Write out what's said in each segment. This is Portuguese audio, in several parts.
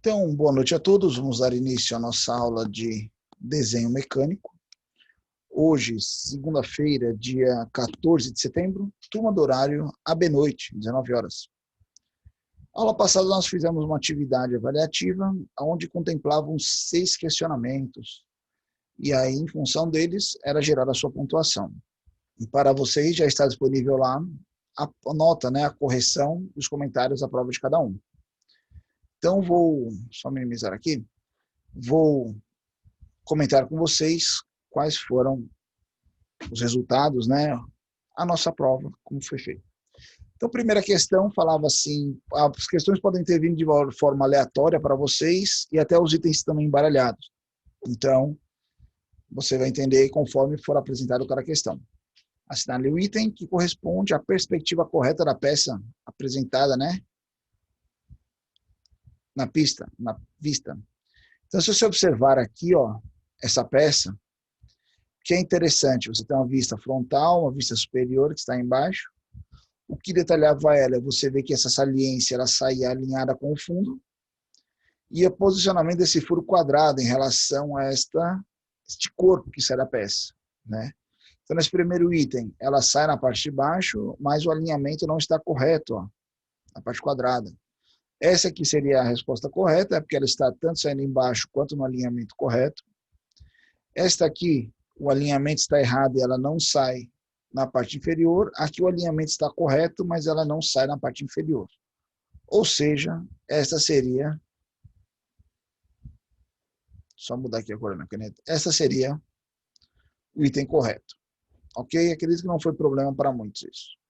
Então, boa noite a todos. Vamos dar início à nossa aula de desenho mecânico. Hoje, segunda-feira, dia 14 de setembro, turma do horário AB noite, 19 horas. Aula passada nós fizemos uma atividade avaliativa, onde contemplavam 6 questionamentos. E aí, em função deles, era gerada a sua pontuação. E para vocês já está disponível lá a nota, a correção dos comentários da prova de cada um. Então, vou só minimizar aqui. Vou comentar com vocês quais foram os resultados, a nossa prova, como foi feita. Então, a primeira questão falava assim, as questões podem ter vindo de forma aleatória para vocês e até os itens também embaralhados. Então, você vai entender conforme for apresentado cada questão. Assinale o item que corresponde à perspectiva correta da peça apresentada, na pista, na vista. Então, se você observar aqui, essa peça, que é interessante, você tem uma vista frontal, uma vista superior que está embaixo. O que detalhava ela é você ver que essa saliência ela saía alinhada com o fundo e o posicionamento desse furo quadrado em relação a este corpo que sai da peça, Então, nesse primeiro item, ela sai na parte de baixo, mas o alinhamento não está correto, na parte quadrada. Essa aqui seria a resposta correta, porque ela está tanto saindo embaixo quanto no alinhamento correto. Esta aqui, o alinhamento está errado e ela não sai na parte inferior. Aqui o alinhamento está correto, mas ela não sai na parte inferior. Ou seja, esta seria... Só mudar aqui a cor da minha caneta. Esta seria o item correto. Ok? Acredito que não foi problema para muitos isso.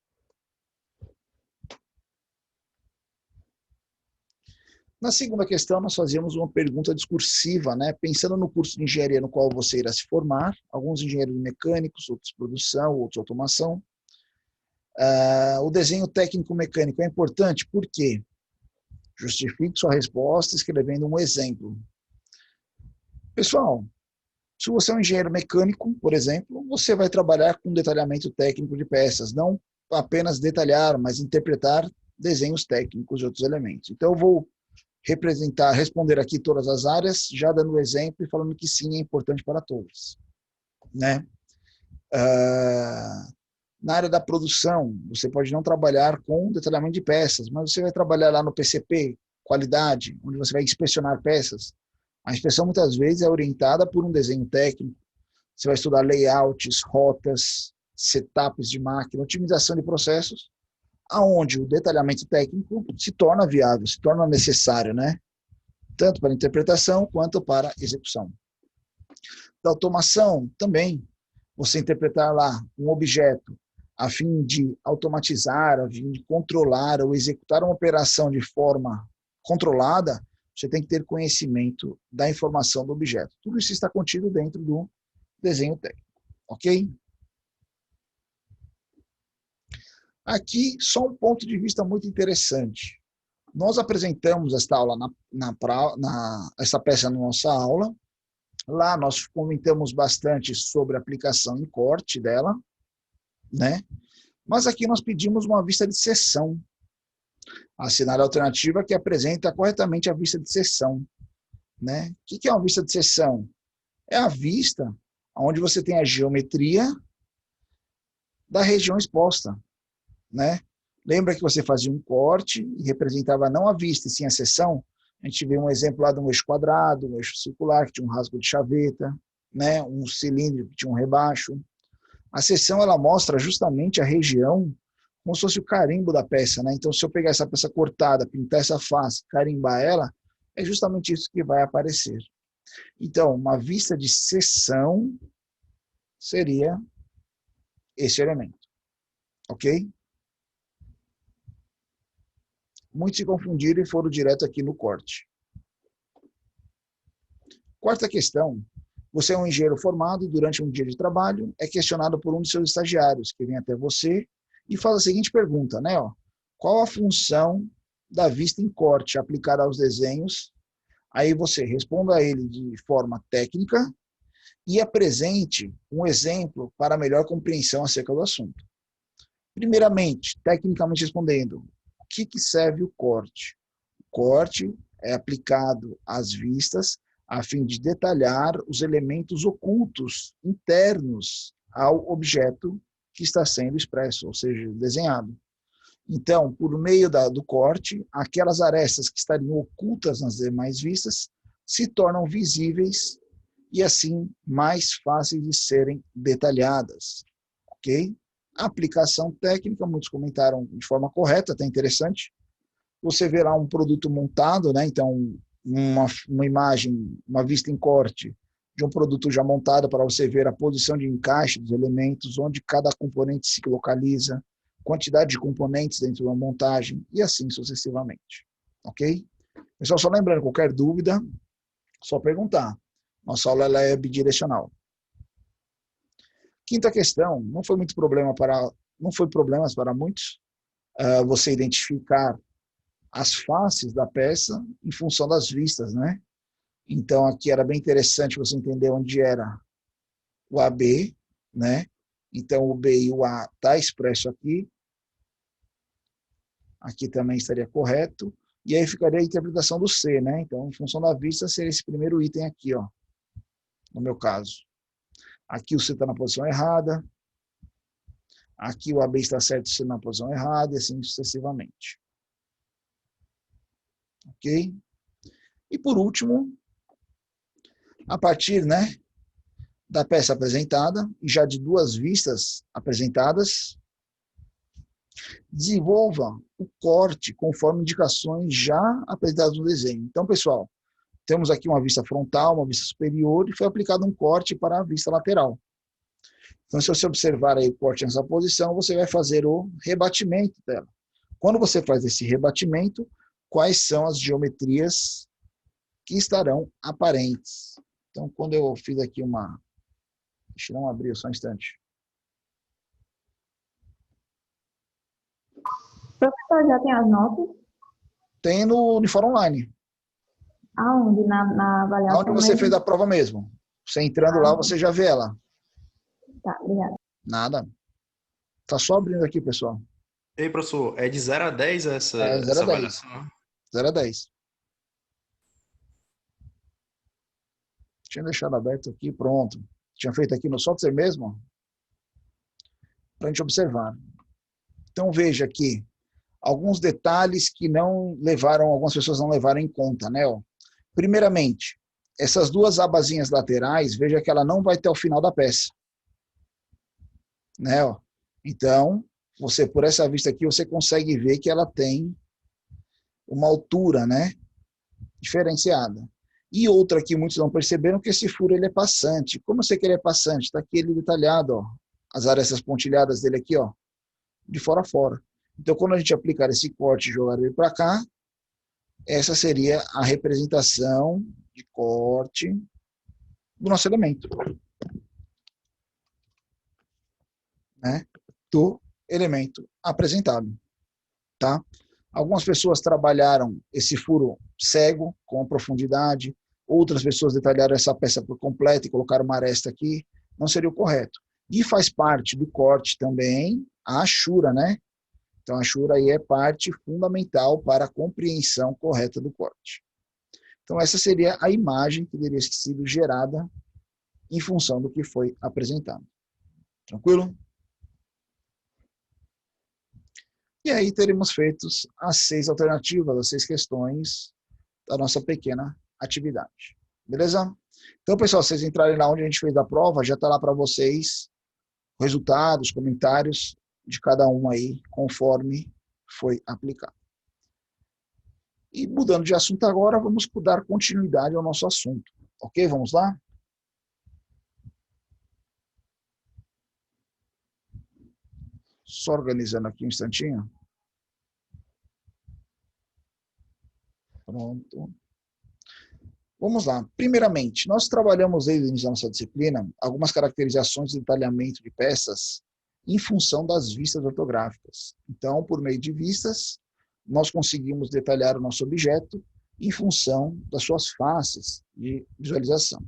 Na segunda questão, nós fazíamos uma pergunta discursiva, pensando no curso de engenharia no qual você irá se formar, alguns engenheiros mecânicos, outros produção, outros automação. O desenho técnico-mecânico é importante, por quê? Justifique sua resposta escrevendo um exemplo. Pessoal, se você é um engenheiro mecânico, por exemplo, você vai trabalhar com detalhamento técnico de peças, não apenas detalhar, mas interpretar desenhos técnicos de outros elementos. Então, eu vou responder aqui todas as áreas, já dando o exemplo e falando que sim, é importante para todos. Na área da produção, você pode não trabalhar com detalhamento de peças, mas você vai trabalhar lá no PCP, qualidade, onde você vai inspecionar peças. A inspeção muitas vezes é orientada por um desenho técnico. Você vai estudar layouts, rotas, setups de máquina, otimização de processos, aonde o detalhamento técnico se torna viável, se torna necessário, tanto para interpretação quanto para execução. Da automação, também, você interpretar lá um objeto a fim de automatizar, a fim de controlar ou executar uma operação de forma controlada, você tem que ter conhecimento da informação do objeto. Tudo isso está contido dentro do desenho técnico, ok? Aqui, só um ponto de vista muito interessante. Nós apresentamos esta aula essa peça na nossa aula. Lá nós comentamos bastante sobre a aplicação em corte dela, Mas aqui nós pedimos uma vista de seção. Assinar a alternativa que apresenta corretamente a vista de seção. O que é uma vista de seção? É a vista onde você tem a geometria da região exposta. Lembra que você fazia um corte e representava não a vista, e sim a seção? A gente vê um exemplo lá de um eixo quadrado, um eixo circular, que tinha um rasgo de chaveta, um cilindro que tinha um rebaixo. A seção, ela mostra justamente a região como se fosse o carimbo da peça. Então, se eu pegar essa peça cortada, pintar essa face, carimbar ela, é justamente isso que vai aparecer. Então, uma vista de seção seria esse elemento. Ok? Muitos se confundiram e foram direto aqui no corte. Quarta questão. Você é um engenheiro formado e durante um dia de trabalho é questionado por um de seus estagiários que vem até você e faz a seguinte pergunta, Qual a função da vista em corte aplicada aos desenhos? Aí você responda a ele de forma técnica e apresente um exemplo para melhor compreensão acerca do assunto. Primeiramente, tecnicamente respondendo, o que serve o corte? O corte é aplicado às vistas a fim de detalhar os elementos ocultos internos ao objeto que está sendo expresso, ou seja, desenhado. Então, por meio do corte, aquelas arestas que estariam ocultas nas demais vistas se tornam visíveis e, assim, mais fáceis de serem detalhadas. Ok? A aplicação técnica, muitos comentaram de forma correta, até interessante. Você vê lá um produto montado, né? Então, uma imagem, uma vista em corte de um produto já montado para você ver a posição de encaixe dos elementos, onde cada componente se localiza, quantidade de componentes dentro da montagem e assim sucessivamente. Ok? Pessoal, só lembrando, qualquer dúvida, só perguntar. Nossa aula ela é bidirecional. Quinta questão, não foi problemas para muitos você identificar as faces da peça em função das vistas, né? Então aqui era bem interessante você entender onde era o AB, né? Então o B e o A está expresso aqui. Aqui também estaria correto. E aí ficaria a interpretação do C, né? Então, em função da vista, seria esse primeiro item aqui, ó. No meu caso. Aqui o C está na posição errada. Aqui o AB está certo, o C na posição errada, e assim sucessivamente. Ok? E por último, a partir, né, da peça apresentada, e já de duas vistas apresentadas, desenvolva o corte conforme indicações já apresentadas no desenho. Então, pessoal, temos aqui uma vista frontal, uma vista superior, e foi aplicado um corte para a vista lateral. Então, se você observar aí o corte nessa posição, você vai fazer o rebatimento dela. Quando você faz esse rebatimento, quais são as geometrias que estarão aparentes? Então, quando eu fiz aqui uma... Deixa eu não abrir só um instante. Professor, já tem as notas? Tem no uniforme online. Aonde? Na avaliação Onde você mesmo? fez a prova mesmo. Você entrando lá, você já vê ela. Tá, obrigada. Nada. Tá só abrindo aqui, pessoal. Ei, professor, é de 0 a 10 essa 0 a 10. avaliação? 0 a 10. Tinha deixado aberto aqui, pronto. Tinha feito aqui no software mesmo, para a gente observar. Então veja aqui, alguns detalhes que algumas pessoas não levaram em conta, né? Primeiramente, essas duas abazinhas laterais, veja que ela não vai até o final da peça. Né? Então, você, por essa vista aqui, você consegue ver que ela tem uma altura, né, diferenciada. E outra que muitos não perceberam, que esse furo ele é passante. Como eu sei que ele é passante? Está aqui ele detalhado, ó, as arestas pontilhadas dele aqui, ó, de fora a fora. Então, quando a gente aplicar esse corte e jogar ele para cá, essa seria a representação de corte do nosso elemento. Né, do elemento apresentado. Tá? Algumas pessoas trabalharam esse furo cego com profundidade, outras pessoas detalharam essa peça por completo e colocaram uma aresta aqui, não seria o correto. E faz parte do corte também a achura, né? Então a achura aí é parte fundamental para a compreensão correta do corte. Então essa seria a imagem que deveria ter sido gerada em função do que foi apresentado. Tranquilo? E aí teremos feito as 6 alternativas, as 6 questões da nossa pequena atividade. Beleza? Então, pessoal, se vocês entrarem lá onde a gente fez a prova, já está lá para vocês os resultados, comentários de cada um aí, conforme foi aplicado. E mudando de assunto agora, vamos dar continuidade ao nosso assunto. Ok? Vamos lá? Só organizando aqui um instantinho. Pronto. Vamos lá. Primeiramente, nós trabalhamos desde o início da nossa disciplina algumas caracterizações e detalhamento de peças em função das vistas ortográficas. Então, por meio de vistas, nós conseguimos detalhar o nosso objeto em função das suas faces de visualização.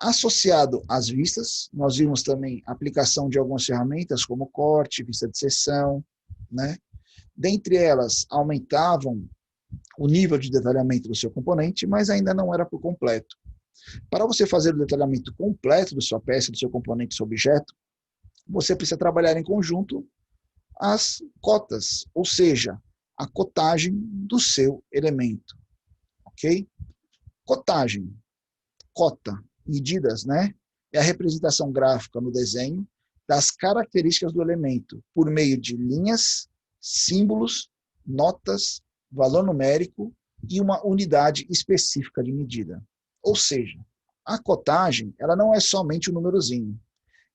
Associado às vistas, nós vimos também a aplicação de algumas ferramentas como corte, vista de seção, né? Dentre elas, aumentavam o nível de detalhamento do seu componente, mas ainda não era por completo. Para você fazer o detalhamento completo da sua peça, do seu componente, do seu objeto, você precisa trabalhar em conjunto as cotas, ou seja, a cotagem do seu elemento. Ok? Cotagem, cota, medidas, né? É a representação gráfica no desenho das características do elemento por meio de linhas, símbolos, notas, valor numérico e uma unidade específica de medida. Ou seja, a cotagem, ela não é somente um númerozinho.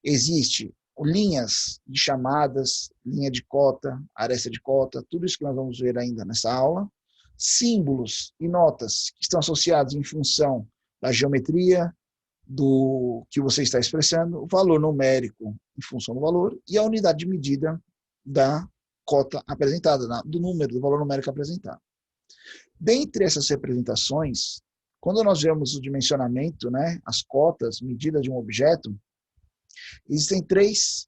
Existe linhas de chamadas, linha de cota, aresta de cota, tudo isso que nós vamos ver ainda nessa aula. Símbolos e notas que estão associados em função da geometria do que você está expressando, o valor numérico em função do valor e a unidade de medida da cota apresentada, do número, do valor numérico apresentado. Dentre essas representações, quando nós vemos o dimensionamento, né, as cotas, medida de um objeto, existem 3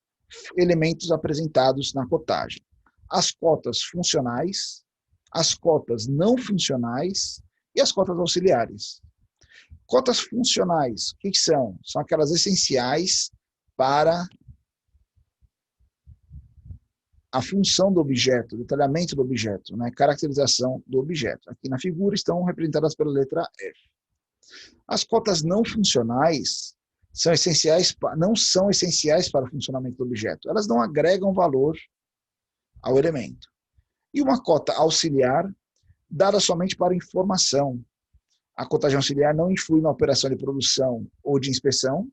elementos apresentados na cotagem. As cotas funcionais, as cotas não funcionais e as cotas auxiliares. Cotas funcionais, o que são? São aquelas essenciais para a função do objeto, detalhamento do objeto, né? Caracterização do objeto. Aqui na figura estão representadas pela letra F. As cotas não funcionais são essenciais, não são essenciais para o funcionamento do objeto. Elas não agregam valor ao elemento. E uma cota auxiliar, dada somente para informação. A cotagem auxiliar não influi na operação de produção ou de inspeção,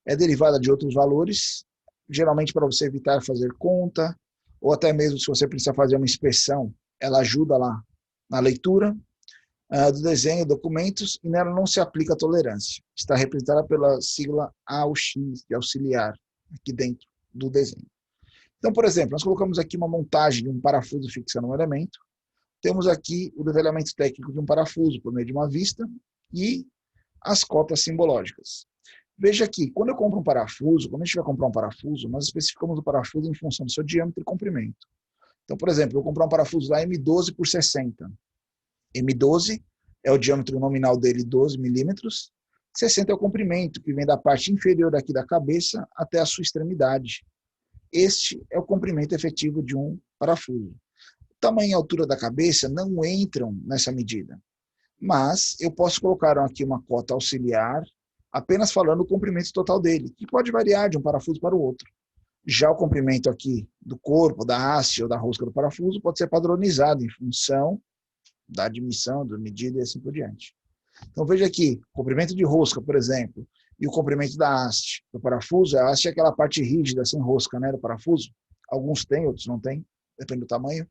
é derivada de outros valores, geralmente para você evitar fazer conta, ou até mesmo se você precisa fazer uma inspeção, ela ajuda lá na leitura do desenho, documentos, e nela não se aplica a tolerância. Está representada pela sigla AUX, de auxiliar, aqui dentro do desenho. Então, por exemplo, nós colocamos aqui uma montagem de um parafuso fixando um elemento, temos aqui o detalhamento técnico de um parafuso por meio de uma vista e as cotas simbológicas. Veja aqui, quando eu compro um parafuso, quando a gente vai comprar um parafuso, nós especificamos o parafuso em função do seu diâmetro e comprimento. Então, por exemplo, eu vou comprar um parafuso lá M12 por 60. M12 é o diâmetro nominal dele, 12 milímetros. 60 é o comprimento, que vem da parte inferior aqui da cabeça até a sua extremidade. Este é o comprimento efetivo de um parafuso. Tamanho e altura da cabeça não entram nessa medida, mas eu posso colocar aqui uma cota auxiliar, apenas falando o comprimento total dele, que pode variar de um parafuso para o outro. Já o comprimento aqui do corpo, da haste ou da rosca do parafuso pode ser padronizado em função da admissão, da medida e assim por diante. Então veja aqui, comprimento de rosca, por exemplo, e o comprimento da haste do parafuso. A haste é aquela parte rígida, sem rosca, né, do parafuso. Alguns têm, outros não têm, depende do tamanho.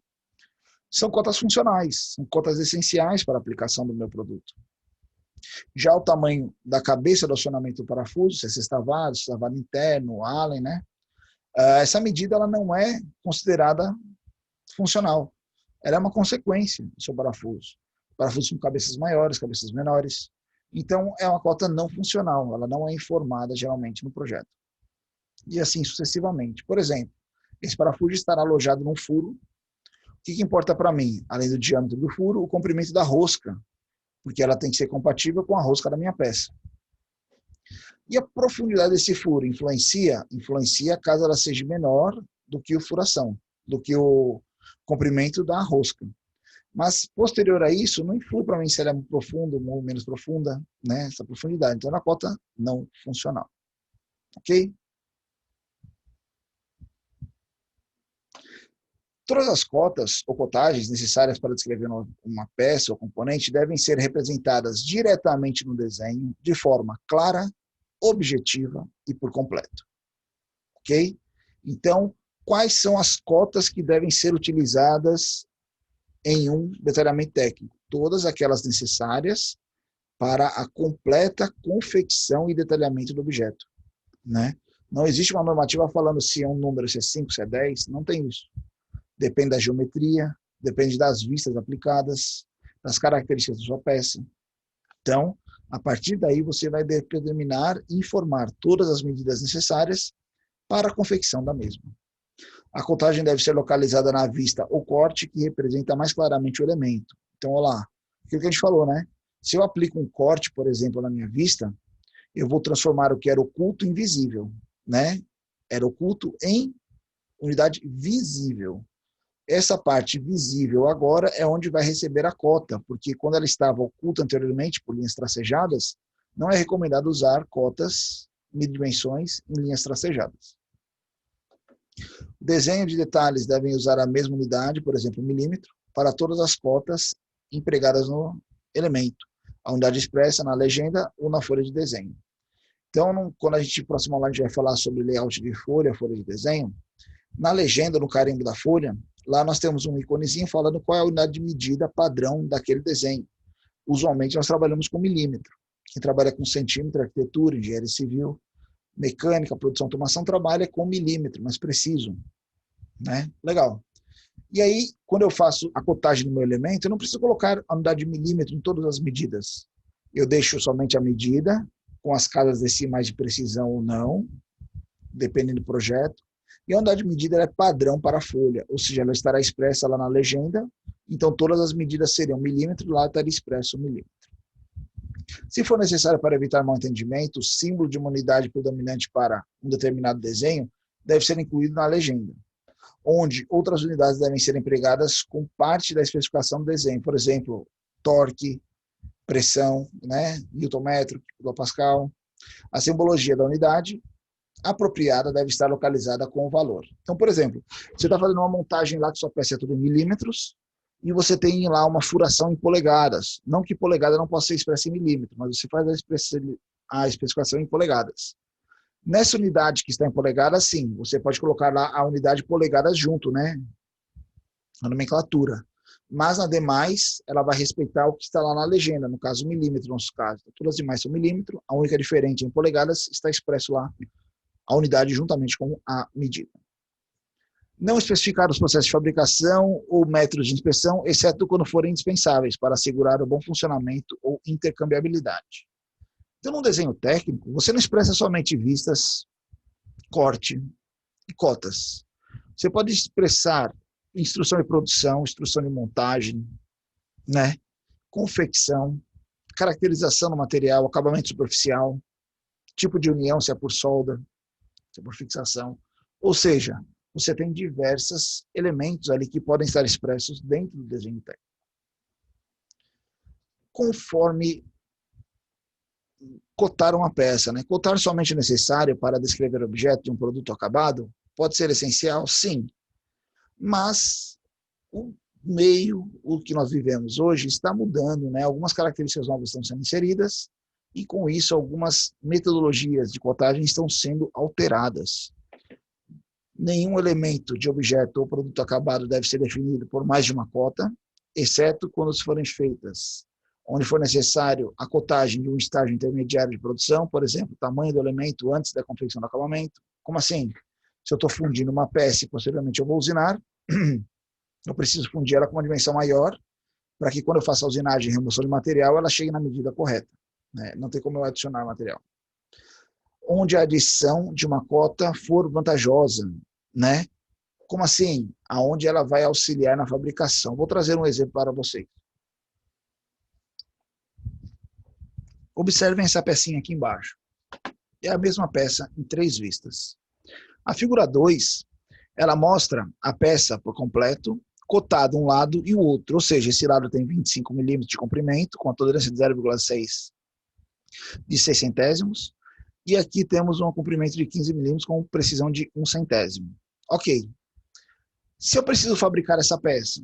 São cotas funcionais, são cotas essenciais para a aplicação do meu produto. Já o tamanho da cabeça do acionamento do parafuso, se é sextavado interno, Allen, né? Essa medida ela não é considerada funcional. Ela é uma consequência do seu parafuso. Parafusos com cabeças maiores, cabeças menores. Então, é uma cota não funcional, ela não é informada geralmente no projeto. E assim sucessivamente. Por exemplo, esse parafuso estará alojado num furo. O que importa para mim, além do diâmetro do furo, o comprimento da rosca, porque ela tem que ser compatível com a rosca da minha peça. E a profundidade desse furo influencia caso ela seja menor do que o furação, do que o comprimento da rosca. Mas, posterior a isso, não influi para mim se ela é profunda ou menos profunda, né, essa profundidade. Então, é uma cota não funcional. Ok? Todas as cotas ou cotagens necessárias para descrever uma peça ou componente devem ser representadas diretamente no desenho, de forma clara, objetiva e por completo. Ok? Então, quais são as cotas que devem ser utilizadas em um detalhamento técnico? Todas aquelas necessárias para a completa confecção e detalhamento do objeto, né? Não existe uma normativa falando se é um número, se é 5, se é 10, não tem isso. Depende da geometria, depende das vistas aplicadas, das características da sua peça. Então, a partir daí, você vai determinar e informar todas as medidas necessárias para a confecção da mesma. A cotagem deve ser localizada na vista ou corte que representa mais claramente o elemento. Então, olha lá, aquilo que a gente falou, né? Se eu aplico um corte, por exemplo, na minha vista, eu vou transformar o que era oculto em visível, né? Era oculto em unidade visível. Essa parte visível agora é onde vai receber a cota, porque quando ela estava oculta anteriormente por linhas tracejadas, não é recomendado usar cotas dimensões em linhas tracejadas. O desenho de detalhes devem usar a mesma unidade, por exemplo, milímetro, para todas as cotas empregadas no elemento. A unidade expressa na legenda ou na folha de desenho. Então, quando a gente, próximo aula, a gente vai falar sobre layout de folha de desenho, na legenda, no carimbo da folha, lá nós temos um íconezinho falando qual é a unidade de medida padrão daquele desenho. Usualmente nós trabalhamos com milímetro. Quem trabalha com centímetro, arquitetura, engenharia civil, mecânica, produção, automação, trabalha com milímetro, mais preciso. Né? Legal. E aí, quando eu faço a cotagem do meu elemento, eu não preciso colocar a unidade de milímetro em todas as medidas. Eu deixo somente a medida, com as casas decimais de precisão ou não, dependendo do projeto. E a unidade de medida é padrão para a folha, ou seja, ela estará expressa lá na legenda, então todas as medidas seriam milímetro, lá estaria expresso o milímetro. Se for necessário para evitar mal-entendimento, o símbolo de uma unidade predominante para um determinado desenho deve ser incluído na legenda, onde outras unidades devem ser empregadas com parte da especificação do desenho, por exemplo, torque, pressão, né, newton-metro, kilopascal. A simbologia da unidade apropriada deve estar localizada com o valor. Então, por exemplo, você está fazendo uma montagem lá que sua peça é tudo em milímetros e você tem lá uma furação em polegadas. Não que polegada não possa ser expressa em milímetros, mas você faz a especificação em polegadas. Nessa unidade que está em polegadas, sim, você pode colocar lá a unidade polegadas junto, né? A nomenclatura. Mas na demais, ela vai respeitar o que está lá na legenda, no caso milímetro, no nosso caso. Todas as demais são milímetro, a única diferente em polegadas está expresso lá a unidade juntamente com a medida. Não especificar os processos de fabricação ou métodos de inspeção, exceto quando forem indispensáveis para assegurar o bom funcionamento ou intercambiabilidade. Então, num desenho técnico, você não expressa somente vistas, corte e cotas. Você pode expressar instrução de produção, instrução de montagem, né? Confecção, caracterização do material, acabamento superficial, tipo de união, se é por solda, se é por fixação. Ou seja, você tem diversos elementos ali que podem estar expressos dentro do desenho técnico. Conforme cotar uma peça, né? Cotar somente necessário para descrever o objeto de um produto acabado pode ser essencial, sim. Mas o meio, o que nós vivemos hoje, está mudando, né? Algumas características novas estão sendo inseridas e, com isso, algumas metodologias de cotagem estão sendo alteradas. Nenhum elemento de objeto ou produto acabado deve ser definido por mais de uma cota, exceto quando forem feitas onde for necessário a cotagem de um estágio intermediário de produção, por exemplo, o tamanho do elemento antes da confecção do acabamento. Como assim? Se eu estou fundindo uma peça e posteriormente eu vou usinar, eu preciso fundir ela com uma dimensão maior, para que quando eu faça a usinagem e remoção de material, ela chegue na medida correta. Né? Não tem como eu adicionar material. Onde a adição de uma cota for vantajosa, né? Como assim? Aonde ela vai auxiliar na fabricação. Vou trazer um exemplo para vocês. Observem essa pecinha aqui embaixo. É a mesma peça em 3 vistas. A figura 2, ela mostra a peça por completo, cotada um lado e o outro. Ou seja, esse lado tem 25 milímetros de comprimento, com a tolerância de 0,6 de 6 centésimos. E aqui temos um comprimento de 15 milímetros com precisão de 1 centésimo. Ok. Se eu preciso fabricar essa peça,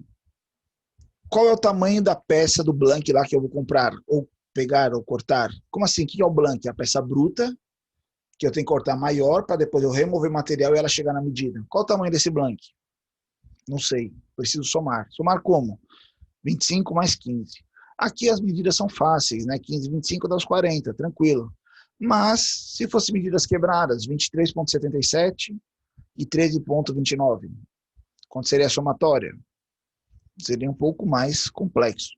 qual é o tamanho da peça do blank lá que eu vou comprar? Ou pegar ou cortar? Como assim? O que é o blank? É a peça bruta, que eu tenho que cortar maior para depois eu remover o material e ela chegar na medida. Qual o tamanho desse blank? Não sei. Preciso somar. Somar como? 25 mais 15. Aqui as medidas são fáceis, né? 15, 25 dá os 40, tranquilo. Mas, se fossem medidas quebradas, 23,77 e 13,29, quanto seria a somatória? Seria um pouco mais complexo.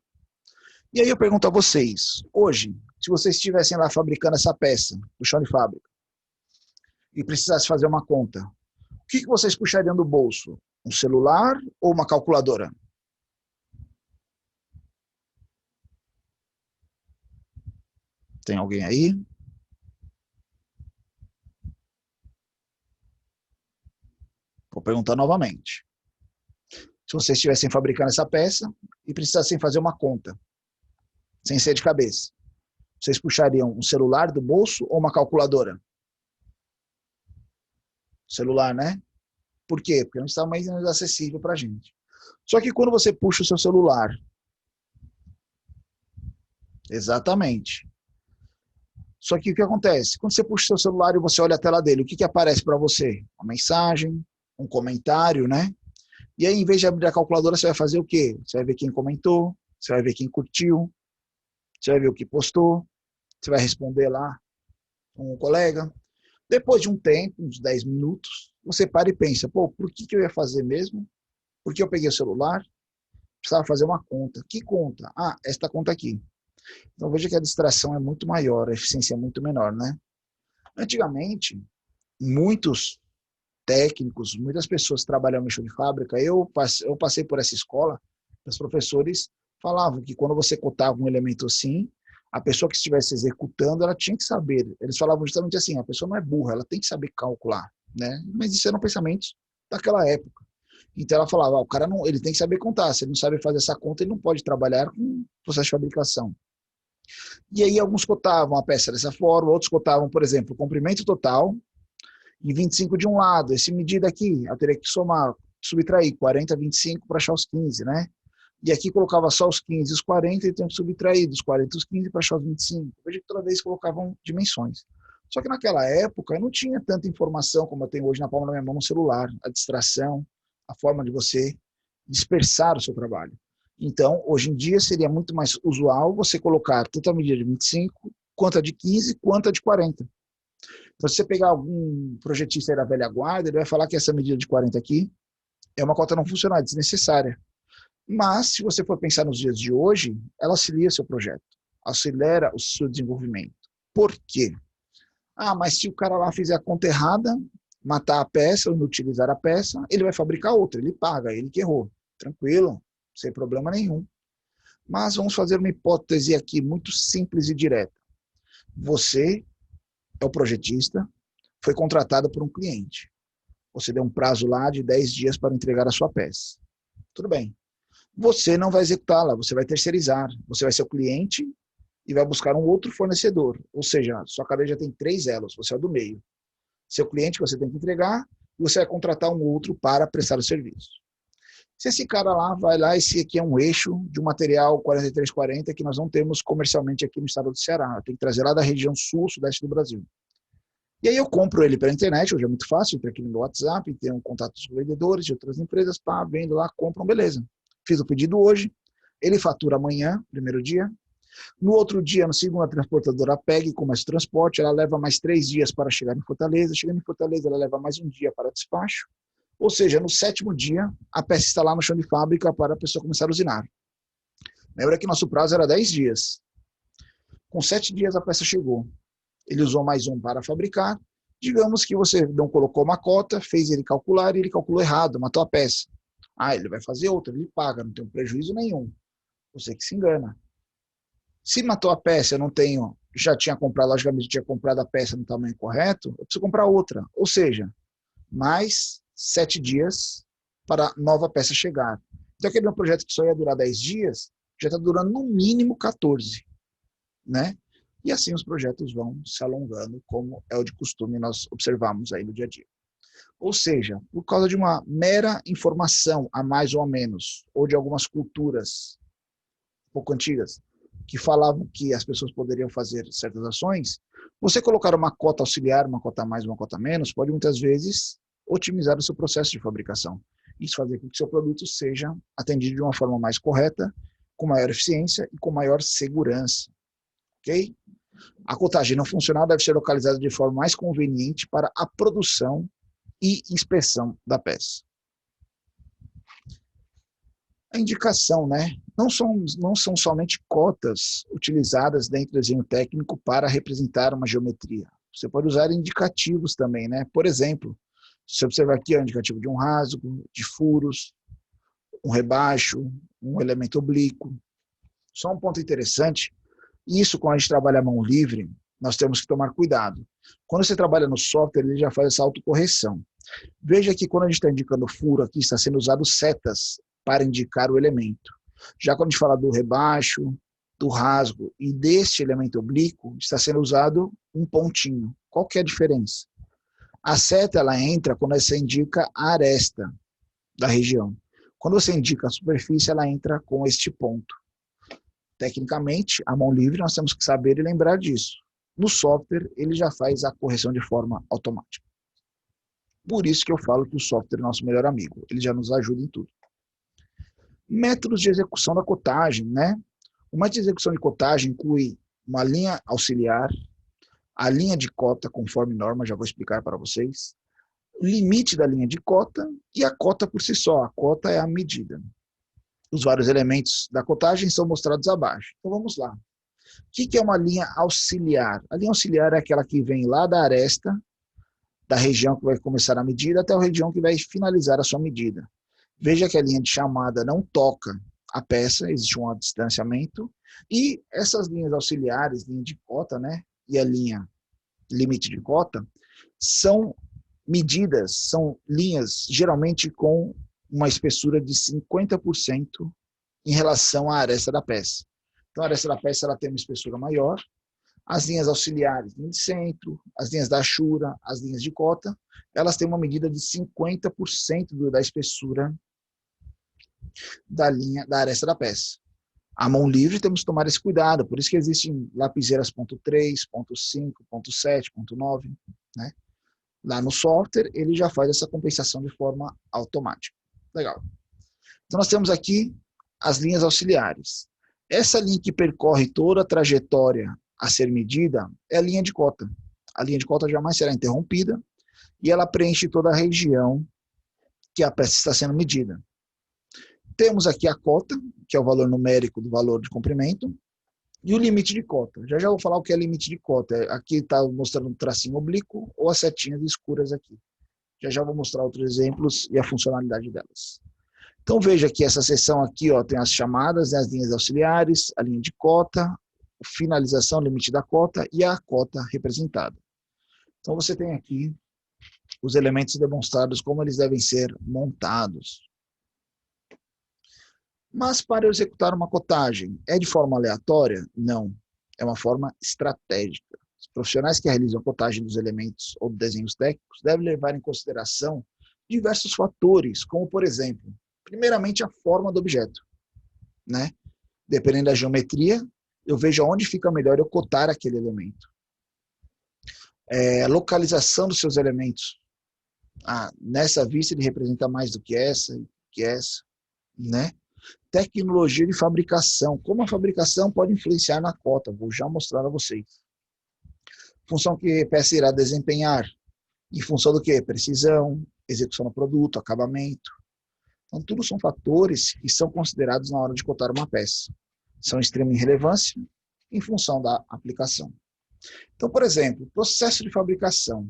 E aí eu pergunto a vocês, hoje, se vocês estivessem lá fabricando essa peça, no chão de fábrica, e precisassem fazer uma conta, o que vocês puxariam do bolso? Um celular ou uma calculadora? Tem alguém aí? Vou perguntar novamente. Se vocês estivessem fabricando essa peça e precisassem fazer uma conta, sem ser de cabeça, vocês puxariam um celular do bolso ou uma calculadora? Celular, né? Por quê? Porque não está mais acessível para a gente. Só que quando você puxa o seu celular, exatamente. Só que o que acontece? Quando você puxa o seu celular e você olha a tela dele, o que aparece para você? Uma mensagem, um comentário, né? E aí, em vez de abrir a calculadora, você vai fazer o quê? Você vai ver quem comentou, você vai ver quem curtiu, você vai ver o que postou, você vai responder lá com um colega. Depois de um tempo, uns 10 minutos, você para e pensa, pô, por que eu ia fazer mesmo? Por que eu peguei o celular? Precisava fazer uma conta. Que conta? Ah, esta conta aqui. Então veja que a distração é muito maior, a eficiência é muito menor, né? Antigamente, muitos técnicos, muitas pessoas que trabalham no chão de fábrica, eu passei por essa escola, os professores falavam que quando você cotava um elemento assim, a pessoa que estivesse executando, ela tinha que saber. Eles falavam justamente assim, a pessoa não é burra, ela tem que saber calcular, né? Mas isso eram pensamentos daquela época. Então ela falava, o cara não, ele tem que saber contar, se ele não sabe fazer essa conta, ele não pode trabalhar com processo de fabricação. E aí alguns cotavam a peça dessa forma, outros cotavam, por exemplo, o comprimento total e 25 de um lado. Esse medida aqui, eu teria que somar, subtrair 40, 25 para achar os 15, né? E aqui colocava só os 15 e os 40, e tem que subtrair dos 40 e os 15 para achar os 25. Veja que toda vez colocavam dimensões. Só que naquela época eu não tinha tanta informação como eu tenho hoje na palma da minha mão no celular, a distração, a forma de você dispersar o seu trabalho. Então, hoje em dia seria muito mais usual você colocar tanto a medida de 25, quanto a de 15, quanto a de 40. Então, se você pegar algum projetista aí da velha guarda, ele vai falar que essa medida de 40 aqui é uma cota não funcional, é desnecessária. Mas, se você for pensar nos dias de hoje, ela auxilia seu projeto, acelera o seu desenvolvimento. Por quê? Ah, mas se o cara lá fizer a conta errada, matar a peça ou inutilizar a peça, ele vai fabricar outra, ele paga, ele que errou. Tranquilo, sem problema nenhum. Mas vamos fazer uma hipótese aqui muito simples e direta. Você é o projetista, foi contratado por um cliente. Você deu um prazo lá de 10 dias para entregar a sua peça. Tudo bem. Você não vai executá-la, você vai terceirizar. Você vai ser o cliente e vai buscar um outro fornecedor. Ou seja, sua cadeia já tem 3 elos, você é o do meio. Seu cliente que você tem que entregar e você vai contratar um outro para prestar o serviço. Se esse cara lá vai lá, esse aqui é um eixo de um material 4340 que nós não temos comercialmente aqui no estado do Ceará. Eu tenho que trazer lá da região sul, sudeste do Brasil. E aí eu compro ele pela internet, hoje é muito fácil, entra aqui no meu WhatsApp, tenho contatos com vendedores de outras empresas, pá, vendo lá, compram, beleza. Fiz o pedido hoje, ele fatura amanhã, primeiro dia. No outro dia, no segundo, a transportadora pega e começa o transporte, ela leva mais 3 dias para chegar em Fortaleza. Chegando em Fortaleza, ela leva mais um dia para despacho. Ou seja, no 7º dia, a peça está lá no chão de fábrica para a pessoa começar a usinar. Lembra que nosso prazo era 10 dias. Com 7 dias, a peça chegou. Ele usou mais um para fabricar. Digamos que você não colocou uma cota, fez ele calcular e ele calculou errado, matou a peça. Ah, ele vai fazer outra, ele paga, não tem prejuízo nenhum. Você que se engana. Se matou a peça, eu não tenho, já tinha comprado, logicamente tinha comprado a peça no tamanho correto, eu preciso comprar outra. Ou seja, mais 7 dias para a nova peça chegar. Então, aquele meu projeto que só ia durar 10 dias, já está durando no mínimo 14. Né? E assim os projetos vão se alongando, como é o de costume nós observamos aí no dia a dia. Ou seja, por causa de uma mera informação, a mais ou a menos, ou de algumas culturas um pouco antigas, que falavam que as pessoas poderiam fazer certas ações, você colocar uma cota auxiliar, uma cota a mais, uma cota a menos, pode muitas vezes otimizar o seu processo de fabricação. Isso fazer com que o seu produto seja atendido de uma forma mais correta, com maior eficiência e com maior segurança. Ok? A cotagem não funcional deve ser localizada de forma mais conveniente para a produção e inspeção da peça. A indicação, né? Não são somente cotas utilizadas dentro do desenho técnico para representar uma geometria. Você pode usar indicativos também, né? Por exemplo, se você observar aqui, é um indicativo de um rasgo, de furos, um rebaixo, um elemento oblíquo. Só um ponto interessante, Isso, quando a gente trabalha à mão livre, nós temos que tomar cuidado. Quando você trabalha no software, ele já faz essa autocorreção. Veja que quando a gente está indicando furo aqui, está sendo usado setas para indicar o elemento. Já quando a gente fala do rebaixo, do rasgo e deste elemento oblíquo, está sendo usado um pontinho. Qual que é a diferença? A seta ela entra quando você indica a aresta da região. Quando você indica a superfície, ela entra com este ponto. Tecnicamente, a mão livre, nós temos que saber e lembrar disso. No software, ele já faz a correção de forma automática. Por isso que eu falo que o software é nosso melhor amigo. Ele já nos ajuda em tudo. Métodos de execução da cotagem, né? O método de execução de cotagem inclui uma linha auxiliar, a linha de cota conforme norma, já vou explicar para vocês, o limite da linha de cota e a cota por si só. A cota é a medida. Os vários elementos da cotagem são mostrados abaixo. Então vamos lá. O que é uma linha auxiliar? A linha auxiliar é aquela que vem lá da aresta, da região que vai começar a medida, até a região que vai finalizar a sua medida. Veja que a linha de chamada não toca a peça, existe um distanciamento, e essas linhas auxiliares, linha de cota, né, e a linha limite de cota, são medidas, são linhas geralmente com uma espessura de 50% em relação à aresta da peça. Então a aresta da peça ela tem uma espessura maior, as linhas auxiliares, linha de centro, as linhas da achura, as linhas de cota, elas têm uma medida de 50% da espessura da linha da aresta da peça. A mão livre temos que tomar esse cuidado, por isso que existem lapiseiras .3, .5, .7, .9, né? Lá no software, ele já faz essa compensação de forma automática. Legal. Então, nós temos aqui as linhas auxiliares. Essa linha que percorre toda a trajetória a ser medida é a linha de cota. A linha de cota jamais será interrompida e ela preenche toda a região que a peça está sendo medida. Temos aqui a cota, que é o valor numérico do valor de comprimento, e o limite de cota. Já vou falar o que é limite de cota. Aqui está mostrando um tracinho oblíquo ou as setinhas escuras aqui. Já vou mostrar outros exemplos e a funcionalidade delas. Então veja que essa seção aqui ó, tem as chamadas, né, as linhas auxiliares, a linha de cota, finalização, limite da cota e a cota representada. Então você tem aqui os elementos demonstrados como eles devem ser montados. Mas para eu executar uma cotagem, é de forma aleatória? Não, é uma forma estratégica. Os profissionais que realizam a cotagem dos elementos ou desenhos técnicos devem levar em consideração diversos fatores, como por exemplo, primeiramente a forma do objeto, né? Dependendo da geometria, eu vejo onde fica melhor eu cotar aquele elemento. A localização dos seus elementos. Nessa vista ele representa mais do que essa, né? Tecnologia de fabricação. Como a fabricação pode influenciar na cota? Vou já mostrar a vocês. Função que a peça irá desempenhar. Em função do quê? Precisão, execução do produto, acabamento. Então, tudo são fatores que são considerados na hora de cotar uma peça. São de extrema relevância em função da aplicação. Então, por exemplo, processo de fabricação.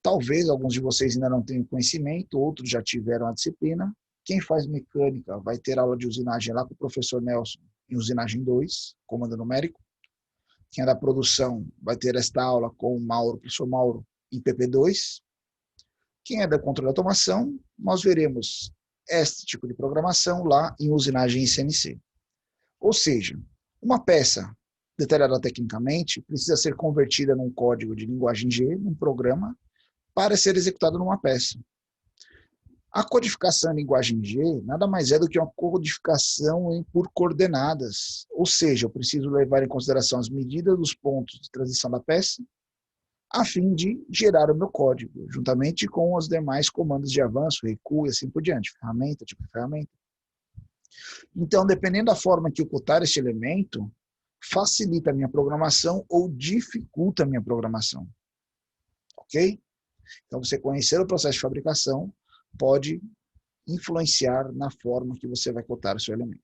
Talvez alguns de vocês ainda não tenham conhecimento, outros já tiveram a disciplina. Quem faz mecânica vai ter aula de usinagem lá com o professor Nelson em usinagem 2, comando numérico. Quem é da produção vai ter esta aula com o professor Mauro em PP2. Quem é da controle de automação, nós veremos este tipo de programação lá em usinagem em CNC. Ou seja, uma peça detalhada tecnicamente precisa ser convertida num código de linguagem G, num programa, para ser executada numa peça. A codificação em linguagem G nada mais é do que uma codificação por coordenadas, ou seja, eu preciso levar em consideração as medidas dos pontos de transição da peça, a fim de gerar o meu código, juntamente com os demais comandos de avanço, recuo e assim por diante, ferramenta, tipo de ferramenta. Então, dependendo da forma que eu cotar este elemento, facilita a minha programação ou dificulta a minha programação. Ok? Então, você conhecer o processo de fabricação pode influenciar na forma que você vai cotar o seu elemento.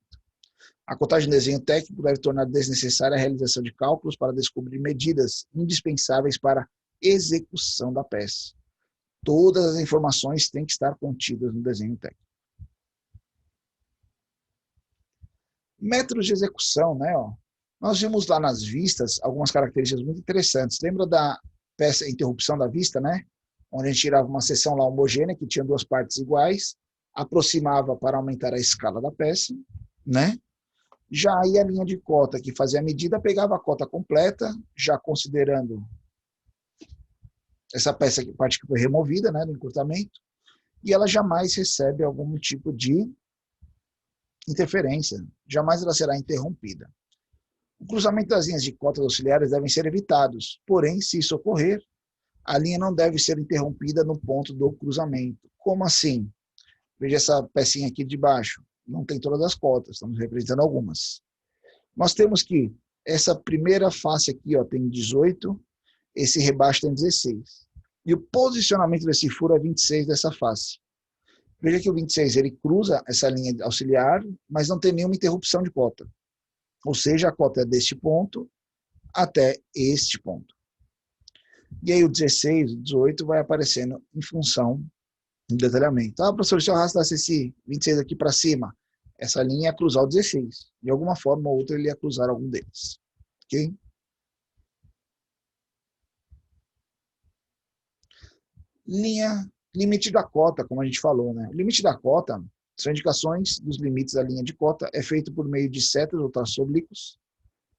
A cotagem de desenho técnico deve tornar desnecessária a realização de cálculos para descobrir medidas indispensáveis para a execução da peça. Todas as informações têm que estar contidas no desenho técnico. Métodos de execução, né? Nós vimos lá nas vistas algumas características muito interessantes. Lembra da peça interrupção da vista, né? Onde a gente tirava uma seção lá homogênea, que tinha duas partes iguais, aproximava para aumentar a escala da peça, né? Já aí a linha de cota que fazia a medida pegava a cota completa, já considerando essa peça, parte que foi removida, né, do encurtamento, e ela jamais recebe algum tipo de interferência, jamais ela será interrompida. O cruzamento das linhas de cotas auxiliares devem ser evitados, porém, se isso ocorrer, a linha não deve ser interrompida no ponto do cruzamento. Como assim? Veja essa pecinha aqui de baixo. Não tem todas as cotas, estamos representando algumas. Nós temos que essa primeira face aqui ó, tem 18, esse rebaixo tem 16. E o posicionamento desse furo é 26 dessa face. Veja que o 26 ele cruza essa linha auxiliar, mas não tem nenhuma interrupção de cota. Ou seja, a cota é deste ponto até este ponto. E aí o 16, o 18 vai aparecendo em função do detalhamento. Ah, professor, se eu arrastasse esse 26 aqui para cima, essa linha ia cruzar o 16. De alguma forma ou outra ele ia cruzar algum deles. Ok? Limite da cota, como a gente falou, né? O limite da cota são indicações dos limites da linha de cota, é feito por meio de setas ou traços oblíquos,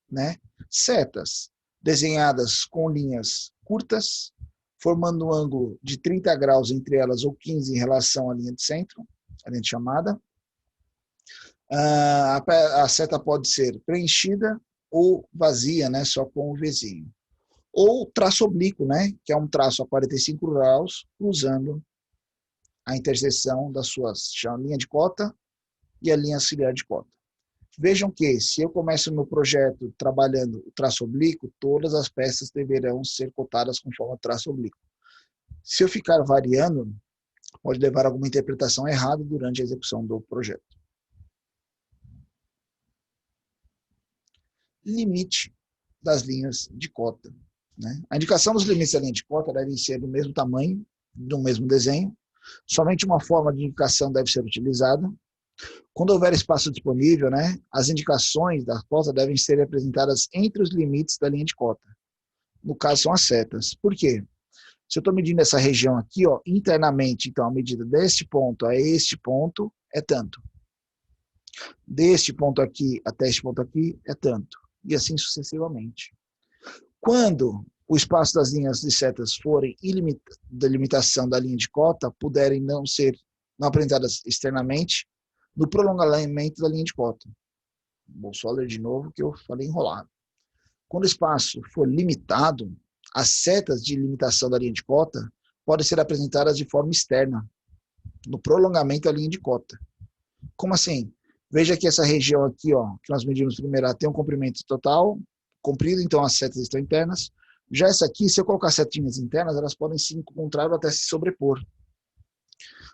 né? Setas desenhadas com linhas curtas, formando um ângulo de 30 graus entre elas ou 15 em relação à linha de centro, a linha de chamada. A seta pode ser preenchida ou vazia, né? Só com o Vzinho. Ou traço oblíquo, né? Que é um traço a 45 graus, cruzando a interseção da sua linha de cota e a linha auxiliar de cota. Vejam que, se eu começo no projeto trabalhando o traço oblíquo, todas as peças deverão ser cotadas conforme o traço oblíquo. Se eu ficar variando, pode levar a alguma interpretação errada durante a execução do projeto. Limite das linhas de cota, né? A indicação dos limites da linha de cota devem ser do mesmo tamanho, do mesmo desenho. Somente uma forma de indicação deve ser utilizada. Quando houver espaço disponível, né, as indicações da cota devem ser apresentadas entre os limites da linha de cota. No caso, são as setas. Por quê? Se eu estou medindo essa região aqui, ó, internamente, então a medida deste ponto a este ponto é tanto. Deste ponto aqui até este ponto aqui é tanto. E assim sucessivamente. Quando o espaço das linhas de setas forem da limitação da linha de cota, puderem não apresentadas externamente, no prolongamento da linha de cota. Vou só ler de novo que eu falei enrolado. Quando o espaço for limitado, as setas de limitação da linha de cota podem ser apresentadas de forma externa, no prolongamento da linha de cota. Como assim? Veja que essa região aqui, ó, que nós medimos primeiro, tem um comprimento total, comprido, então as setas estão internas. Já essa aqui, se eu colocar setinhas internas, elas podem se encontrar ou até se sobrepor,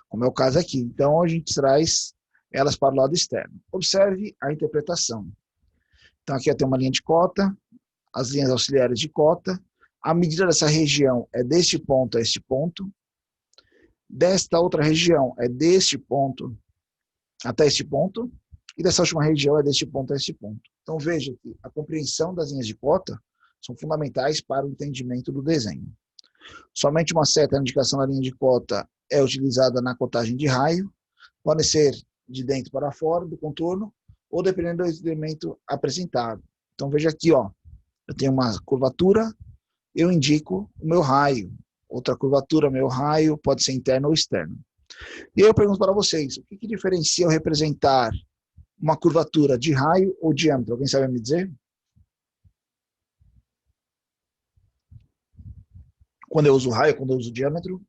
como é o caso aqui. Então, a gente traz elas para o lado externo. Observe a interpretação. Então, aqui tem uma linha de cota, as linhas auxiliares de cota. A medida dessa região é deste ponto a este ponto. Desta outra região é deste ponto até este ponto. E dessa última região é deste ponto a este ponto. Então, veja que a compreensão das linhas de cota são fundamentais para o entendimento do desenho. Somente uma certa indicação da linha de cota é utilizada na cotagem de raio. Pode ser de dentro para fora do contorno, ou dependendo do elemento apresentado. Então, veja aqui, ó, eu tenho uma curvatura, eu indico o meu raio. Outra curvatura, meu raio, pode ser interno ou externo. E aí eu pergunto para vocês, o que diferencia eu representar uma curvatura de raio ou diâmetro? Alguém sabe me dizer? Quando eu uso raio, quando eu uso diâmetro?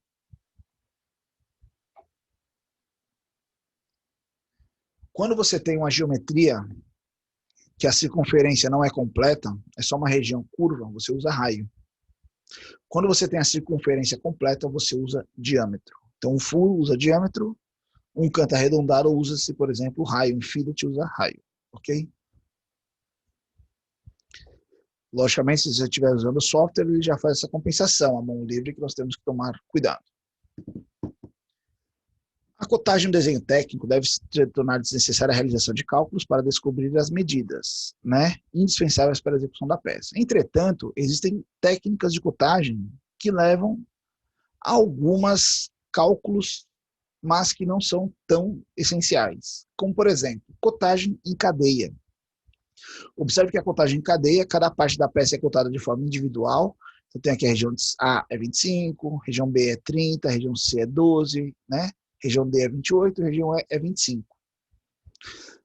Quando você tem uma geometria que a circunferência não é completa, é só uma região curva, você usa raio. Quando você tem a circunferência completa, você usa diâmetro. Então, um furo usa diâmetro, um canto arredondado usa-se, por exemplo, raio. Um fillet usa raio, ok? Logicamente, se você estiver usando software, ele já faz essa compensação, a mão livre, que nós temos que tomar cuidado. A cotagem do desenho técnico deve se tornar desnecessária a realização de cálculos para descobrir as medidas, né, indispensáveis para a execução da peça. Entretanto, existem técnicas de cotagem que levam a alguns cálculos, mas que não são tão essenciais, como, por exemplo, cotagem em cadeia. Observe que a cotagem em cadeia, cada parte da peça é cotada de forma individual. Então, tem aqui a região A é 25, região B é 30, região C é 12, né? Região D é 28, região E é 25.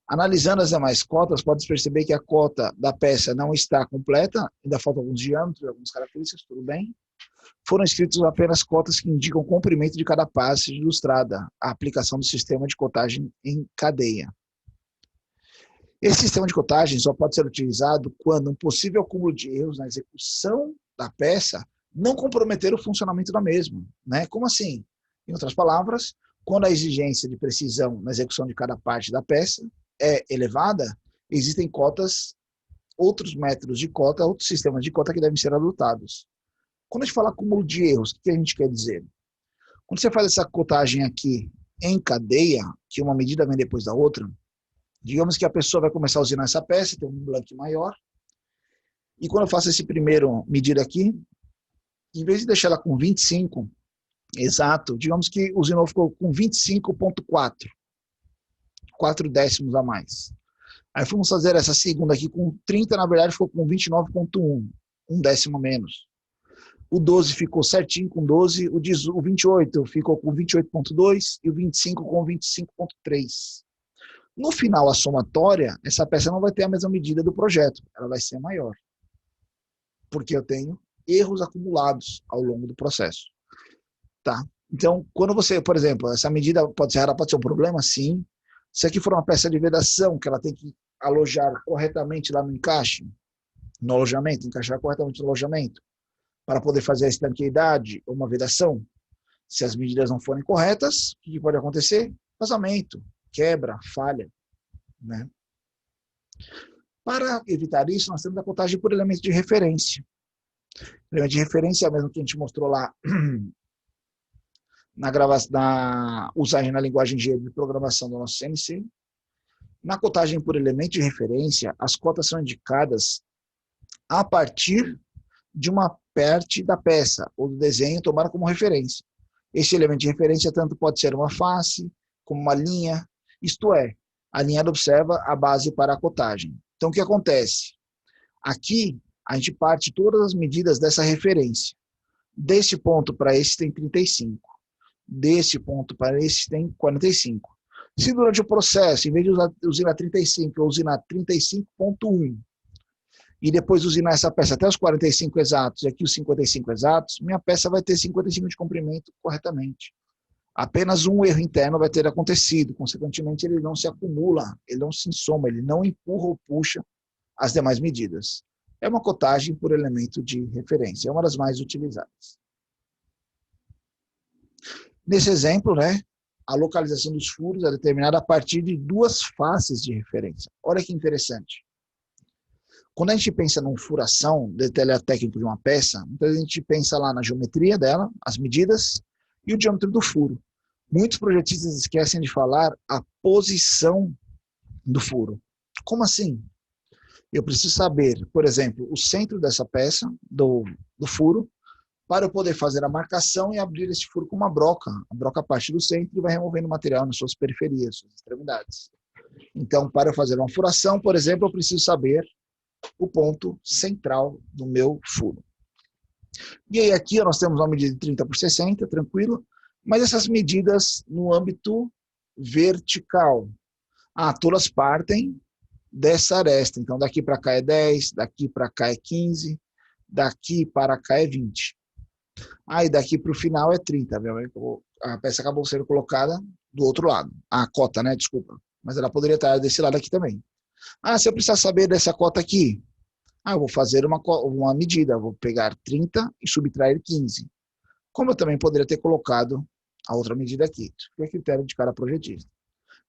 Analisando as demais cotas, pode perceber que a cota da peça não está completa, ainda faltam alguns diâmetros, algumas características, tudo bem. Foram escritas apenas cotas que indicam o comprimento de cada parte ilustrada, a aplicação do sistema de cotagem em cadeia. Esse sistema de cotagem só pode ser utilizado quando um possível acúmulo de erros na execução da peça não comprometer o funcionamento da mesma, né? Como assim? Em outras palavras, quando a exigência de precisão na execução de cada parte da peça é elevada, existem cotas, outros métodos de cota, outros sistemas de cota que devem ser adotados. Quando a gente fala acúmulo de erros, o que a gente quer dizer? Quando você faz essa cotagem aqui em cadeia, que uma medida vem depois da outra, digamos que a pessoa vai começar a usinar essa peça, tem um blank maior, e quando eu faço esse primeiro medida aqui, em vez de deixar ela com 25, exato, digamos que o usinou ficou com 25,4, 4 décimos a mais. Aí fomos fazer essa segunda aqui com 30, na verdade ficou com 29,1, um décimo a menos. O 12 ficou certinho com 12, o 28 ficou com 28,2 e o 25 com 25,3. No final, a somatória, essa peça não vai ter a mesma medida do projeto, ela vai ser maior. Porque eu tenho erros acumulados ao longo do processo. Tá? Então, quando você, por exemplo, essa medida pode ser errada, pode ser um problema, sim. Se aqui for uma peça de vedação, que ela tem que alojar corretamente lá no encaixe, no alojamento, encaixar corretamente no alojamento, para poder fazer a estanqueidade ou uma vedação, se as medidas não forem corretas, o que pode acontecer? Vazamento, quebra, falha, né? Para evitar isso, nós temos a cotagem por elemento de referência. O elemento de referência é o mesmo que a gente mostrou lá na usagem na linguagem de programação do nosso CNC. Na cotagem por elemento de referência, as cotas são indicadas a partir de uma parte da peça ou do desenho tomada como referência. Esse elemento de referência tanto pode ser uma face, como uma linha, isto é, a linha observa a base para a cotagem. Então, o que acontece? Aqui, a gente parte todas as medidas dessa referência. Desse ponto para esse tem 35. Desse ponto para esse tem 45. Se durante o processo, em vez de usinar 35, eu usinar 35,1, e depois usinar essa peça até os 45 exatos e aqui os 55 exatos, minha peça vai ter 55 de comprimento corretamente. Apenas um erro interno vai ter acontecido, consequentemente ele não se acumula, ele não se soma, ele não empurra ou puxa as demais medidas. É uma cotagem por elemento de referência, é uma das mais utilizadas. Nesse exemplo, né, a localização dos furos é determinada a partir de duas faces de referência. Olha que interessante. Quando a gente pensa numa furação, detalhe técnico de uma peça, então a gente pensa lá na geometria dela, as medidas e o diâmetro do furo. Muitos projetistas esquecem de falar a posição do furo. Como assim? Eu preciso saber, por exemplo, o centro dessa peça, do furo, para eu poder fazer a marcação e abrir esse furo com uma broca. A broca parte do centro e vai removendo o material nas suas periferias, suas extremidades. Então, para eu fazer uma furação, por exemplo, eu preciso saber o ponto central do meu furo. E aí aqui nós temos uma medida de 30 por 60, tranquilo, mas essas medidas no âmbito vertical. Todas partem dessa aresta. Então, daqui para cá é 10, daqui para cá é 15, daqui para cá é 20. E daqui para o final é 30. A peça acabou sendo colocada do outro lado. A cota, né? Desculpa. Mas ela poderia estar desse lado aqui também. Se eu precisar saber dessa cota aqui, eu vou fazer uma medida. Eu vou pegar 30 e subtrair 15. Como eu também poderia ter colocado a outra medida aqui. Isso é critério de cada projetista.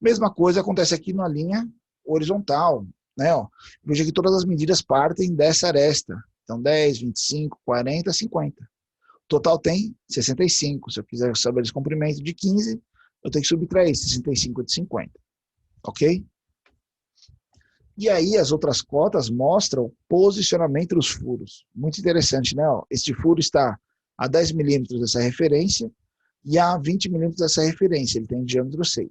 Mesma coisa acontece aqui na linha horizontal, né? Veja que todas as medidas partem dessa aresta. Então, 10, 25, 40, 50. O total tem 65. Se eu quiser saber esse comprimento de 15, eu tenho que subtrair 65 de 50. Ok? E aí as outras cotas mostram o posicionamento dos furos. Muito interessante, né? Este furo está a 10 milímetros dessa referência e a 20 milímetros dessa referência. Ele tem diâmetro 6.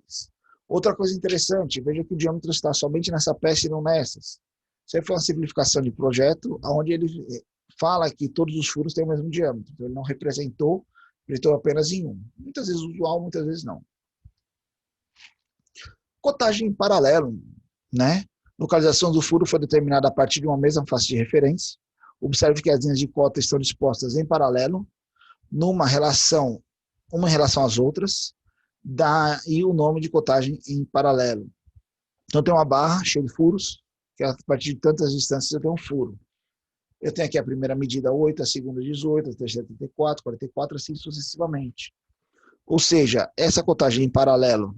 Outra coisa interessante, veja que o diâmetro está somente nessa peça e não nessas. Isso aí foi uma simplificação de projeto, onde ele fala que todos os furos têm o mesmo diâmetro. Então ele não representou apenas em um. Muitas vezes usual, muitas vezes não. Cotagem em paralelo, né? Localização do furo foi determinada a partir de uma mesma face de referência. Observe que as linhas de cota estão dispostas em paralelo, uma em relação às outras, daí o nome de cotagem em paralelo. Então tem uma barra cheia de furos, que a partir de tantas distâncias eu tenho um furo. Eu tenho aqui a primeira medida 8, a segunda 18, a terceira 34, 44, assim sucessivamente. Ou seja, essa cotagem em paralelo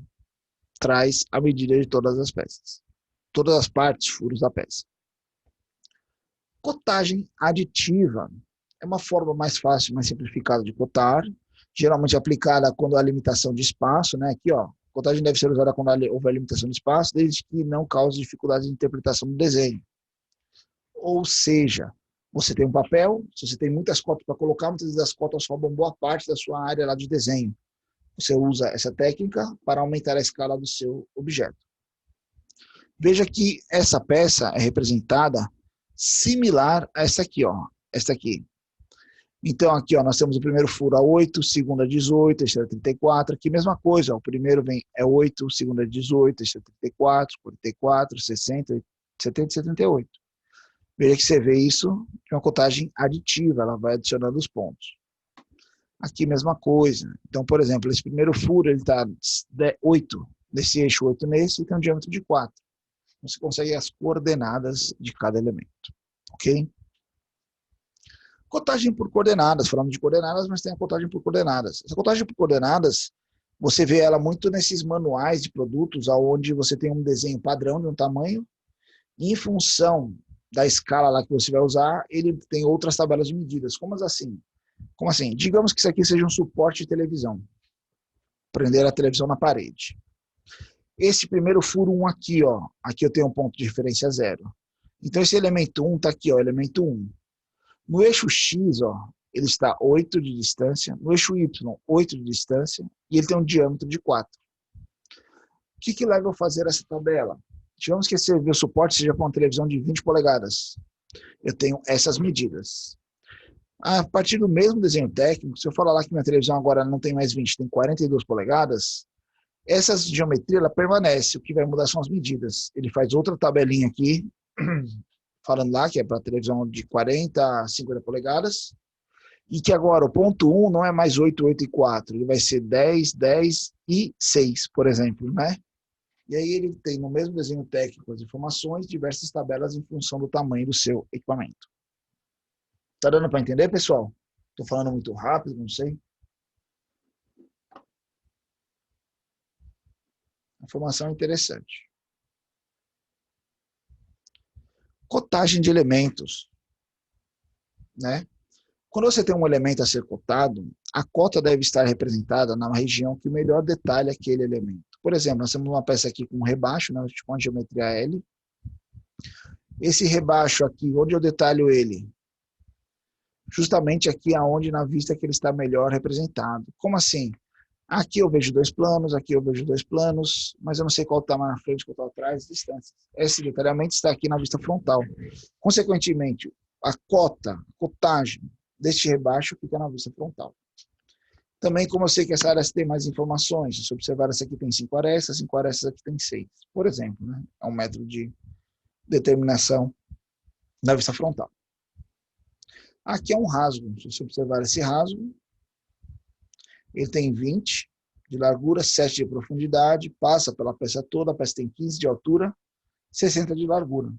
traz a medida de todas as peças. Todas as partes, furos da peça. Cotagem aditiva é uma forma mais fácil, mais simplificada de cotar, geralmente aplicada quando há limitação de espaço, né? Aqui, ó, cotagem deve ser usada quando houver limitação de espaço, desde que não cause dificuldades de interpretação do desenho. Ou seja, você tem um papel, se você tem muitas cotas para colocar, muitas vezes as cotas roubam boa parte da sua área lá de desenho. Você usa essa técnica para aumentar a escala do seu objeto. Veja que essa peça é representada similar a essa aqui, ó. Esta aqui. Então, aqui, ó, nós temos o primeiro furo a 8, o segundo a 18, terceiro a 34. Aqui, mesma coisa, ó, o primeiro é 8, o segundo a 18, terceiro a 34, 44, 60, 70 e 78. Veja que você vê isso de uma cotagem aditiva, ela vai adicionando os pontos. Aqui, mesma coisa. Então, por exemplo, esse primeiro furo, ele está 8 nesse eixo, 8 nesse, e tem um diâmetro de 4. Você consegue as coordenadas de cada elemento. Ok? Cotagem por coordenadas. Falamos de coordenadas, mas tem a cotagem por coordenadas. Essa cotagem por coordenadas, você vê ela muito nesses manuais de produtos, onde você tem um desenho padrão de um tamanho, e em função da escala lá que você vai usar, ele tem outras tabelas de medidas. Como assim? Como assim? Digamos que isso aqui seja um suporte de televisão. Prender a televisão na parede. Esse primeiro furo 1 aqui, ó, aqui eu tenho um ponto de referência 0. Então esse elemento 1 está aqui, ó, elemento 1. No eixo X, ó, ele está 8 de distância, no eixo Y, 8 de distância, e ele tem um diâmetro de 4. O que leva a fazer essa tabela? Digamos que esse meu suporte seja para uma televisão de 20 polegadas. Eu tenho essas medidas. A partir do mesmo desenho técnico, se eu falar lá que minha televisão agora não tem mais 20, tem 42 polegadas, essa geometria ela permanece, o que vai mudar são as medidas. Ele faz outra tabelinha aqui, falando lá que é para televisão de 40 a 50 polegadas, e que agora o ponto 1 não é mais 8, 8 e 4, ele vai ser 10, 10 e 6, por exemplo, né? E aí ele tem no mesmo desenho técnico as informações, diversas tabelas em função do tamanho do seu equipamento. Tá dando para entender, pessoal? Estou falando muito rápido, não sei. Informação interessante. Cotagem de elementos, né? Quando você tem um elemento a ser cotado, a cota deve estar representada na região que melhor detalha aquele elemento. Por exemplo, nós temos uma peça aqui com um rebaixo, né, com a geometria L. Esse rebaixo aqui, onde eu detalho ele? Justamente aqui aonde na vista que ele está melhor representado. Como assim? Aqui eu vejo 2 planos, aqui eu vejo 2 planos, mas eu não sei qual está mais na frente, qual está atrás, distâncias. Esse detalhamento está aqui na vista frontal. Consequentemente, a cotagem deste rebaixo fica na vista frontal. Também, como eu sei que essa área tem mais informações, se observar essa aqui tem 5 arestas, 5 arestas aqui tem 6. Por exemplo, né? É um método de determinação da vista frontal. Aqui é um rasgo. Se você observar esse rasgo, ele tem 20 de largura, 7 de profundidade, passa pela peça toda, a peça tem 15 de altura, 60 de largura.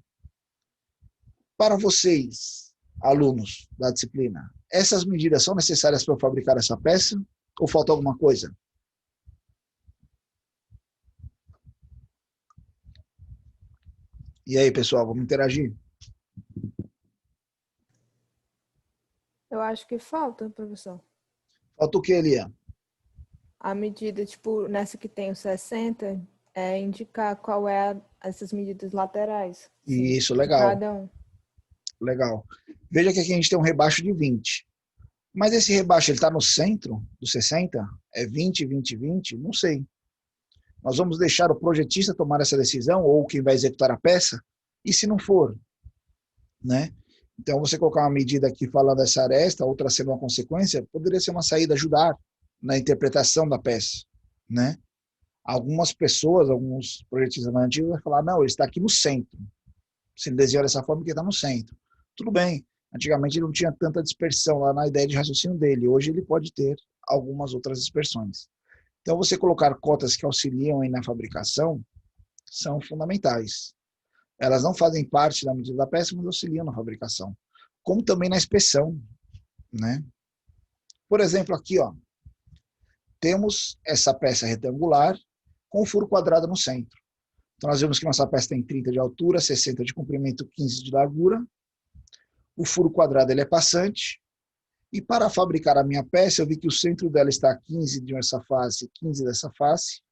Para vocês, alunos da disciplina, essas medidas são necessárias para eu fabricar essa peça? Ou falta alguma coisa? E aí, pessoal, vamos interagir? Eu acho que falta, professor. Falta o que, Elia? a medida, tipo, nessa que tem o 60, é indicar qual é essas medidas laterais. Sim, Isso, de legal, cada um. legal. Veja que aqui a gente tem um rebaixo de 20. Mas esse rebaixo, ele está no centro dos 60? É 20, 20, 20? Não sei. Nós vamos deixar o projetista tomar essa decisão, ou quem vai executar a peça? E se não for? Né? Então, você colocar uma medida aqui falando dessa aresta, outra sendo uma consequência, poderia ser uma saída, ajudar na interpretação da peça. Né? Algumas pessoas, alguns projetistas mais antigos vão falar, não, ele está aqui no centro. Se ele desenhou dessa forma, porque está no centro. Tudo bem. Antigamente ele não tinha tanta dispersão lá na ideia de raciocínio dele. Hoje ele pode ter algumas outras dispersões. Então, você colocar cotas que auxiliam aí na fabricação são fundamentais. Elas não fazem parte da medida da peça, mas auxiliam na fabricação. Como também na inspeção. Né? Por exemplo, aqui, ó, temos essa peça retangular com o furo quadrado no centro. Então, nós vemos que nossa peça tem 30 de altura, 60 de comprimento, 15 de largura. O furo quadrado ele é passante. E para fabricar a minha peça, eu vi que o centro dela está a 15 dessa face, 15 dessa face.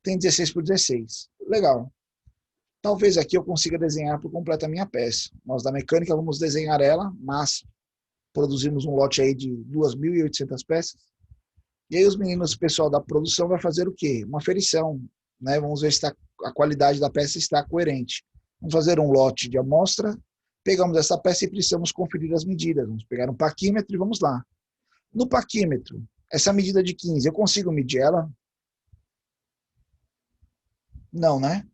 Tem 16 por 16. Legal. Talvez aqui eu consiga desenhar por completo a minha peça. Nós da mecânica vamos desenhar ela, massa. Produzimos um lote aí de 2.800 peças. E aí os meninos, o pessoal da produção vai fazer o quê? Uma aferição. Né? Vamos ver se a qualidade da peça está coerente. Vamos fazer um lote de amostra. Pegamos essa peça e precisamos conferir as medidas. Vamos pegar um paquímetro e vamos lá. No paquímetro, essa medida de 15, eu consigo medir ela? Não, né?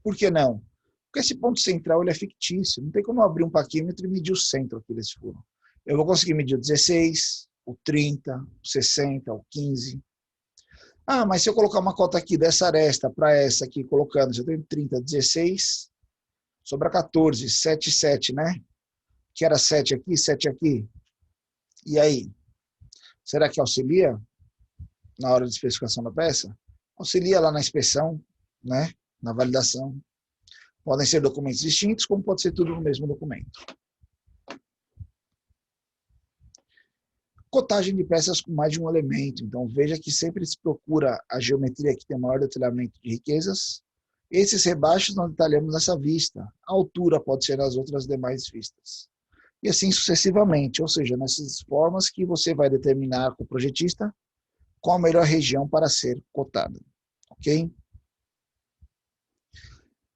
Por que não? Porque esse ponto central ele é fictício. Não tem como eu abrir um paquímetro e medir o centro aqui desse furo. Eu vou conseguir medir o 16, o 30, o 60, o 15. Ah, mas se eu colocar uma cota aqui dessa aresta para essa aqui, colocando, se eu tenho 30, 16... sobra 14, 7, 7, né? Que era 7 aqui, 7 aqui. E aí? Será que auxilia na hora de especificação da peça? Auxilia lá na inspeção, né? Na validação. Podem ser documentos distintos, como pode ser tudo no mesmo documento. Cotagem de peças com mais de um elemento. Então, veja que sempre se procura a geometria que tem maior detalhamento de riquezas. Esses rebaixos nós detalhamos nessa vista. A altura pode ser nas outras demais vistas. E assim sucessivamente, ou seja, nessas formas que você vai determinar com o projetista qual a melhor região para ser cotada. Ok?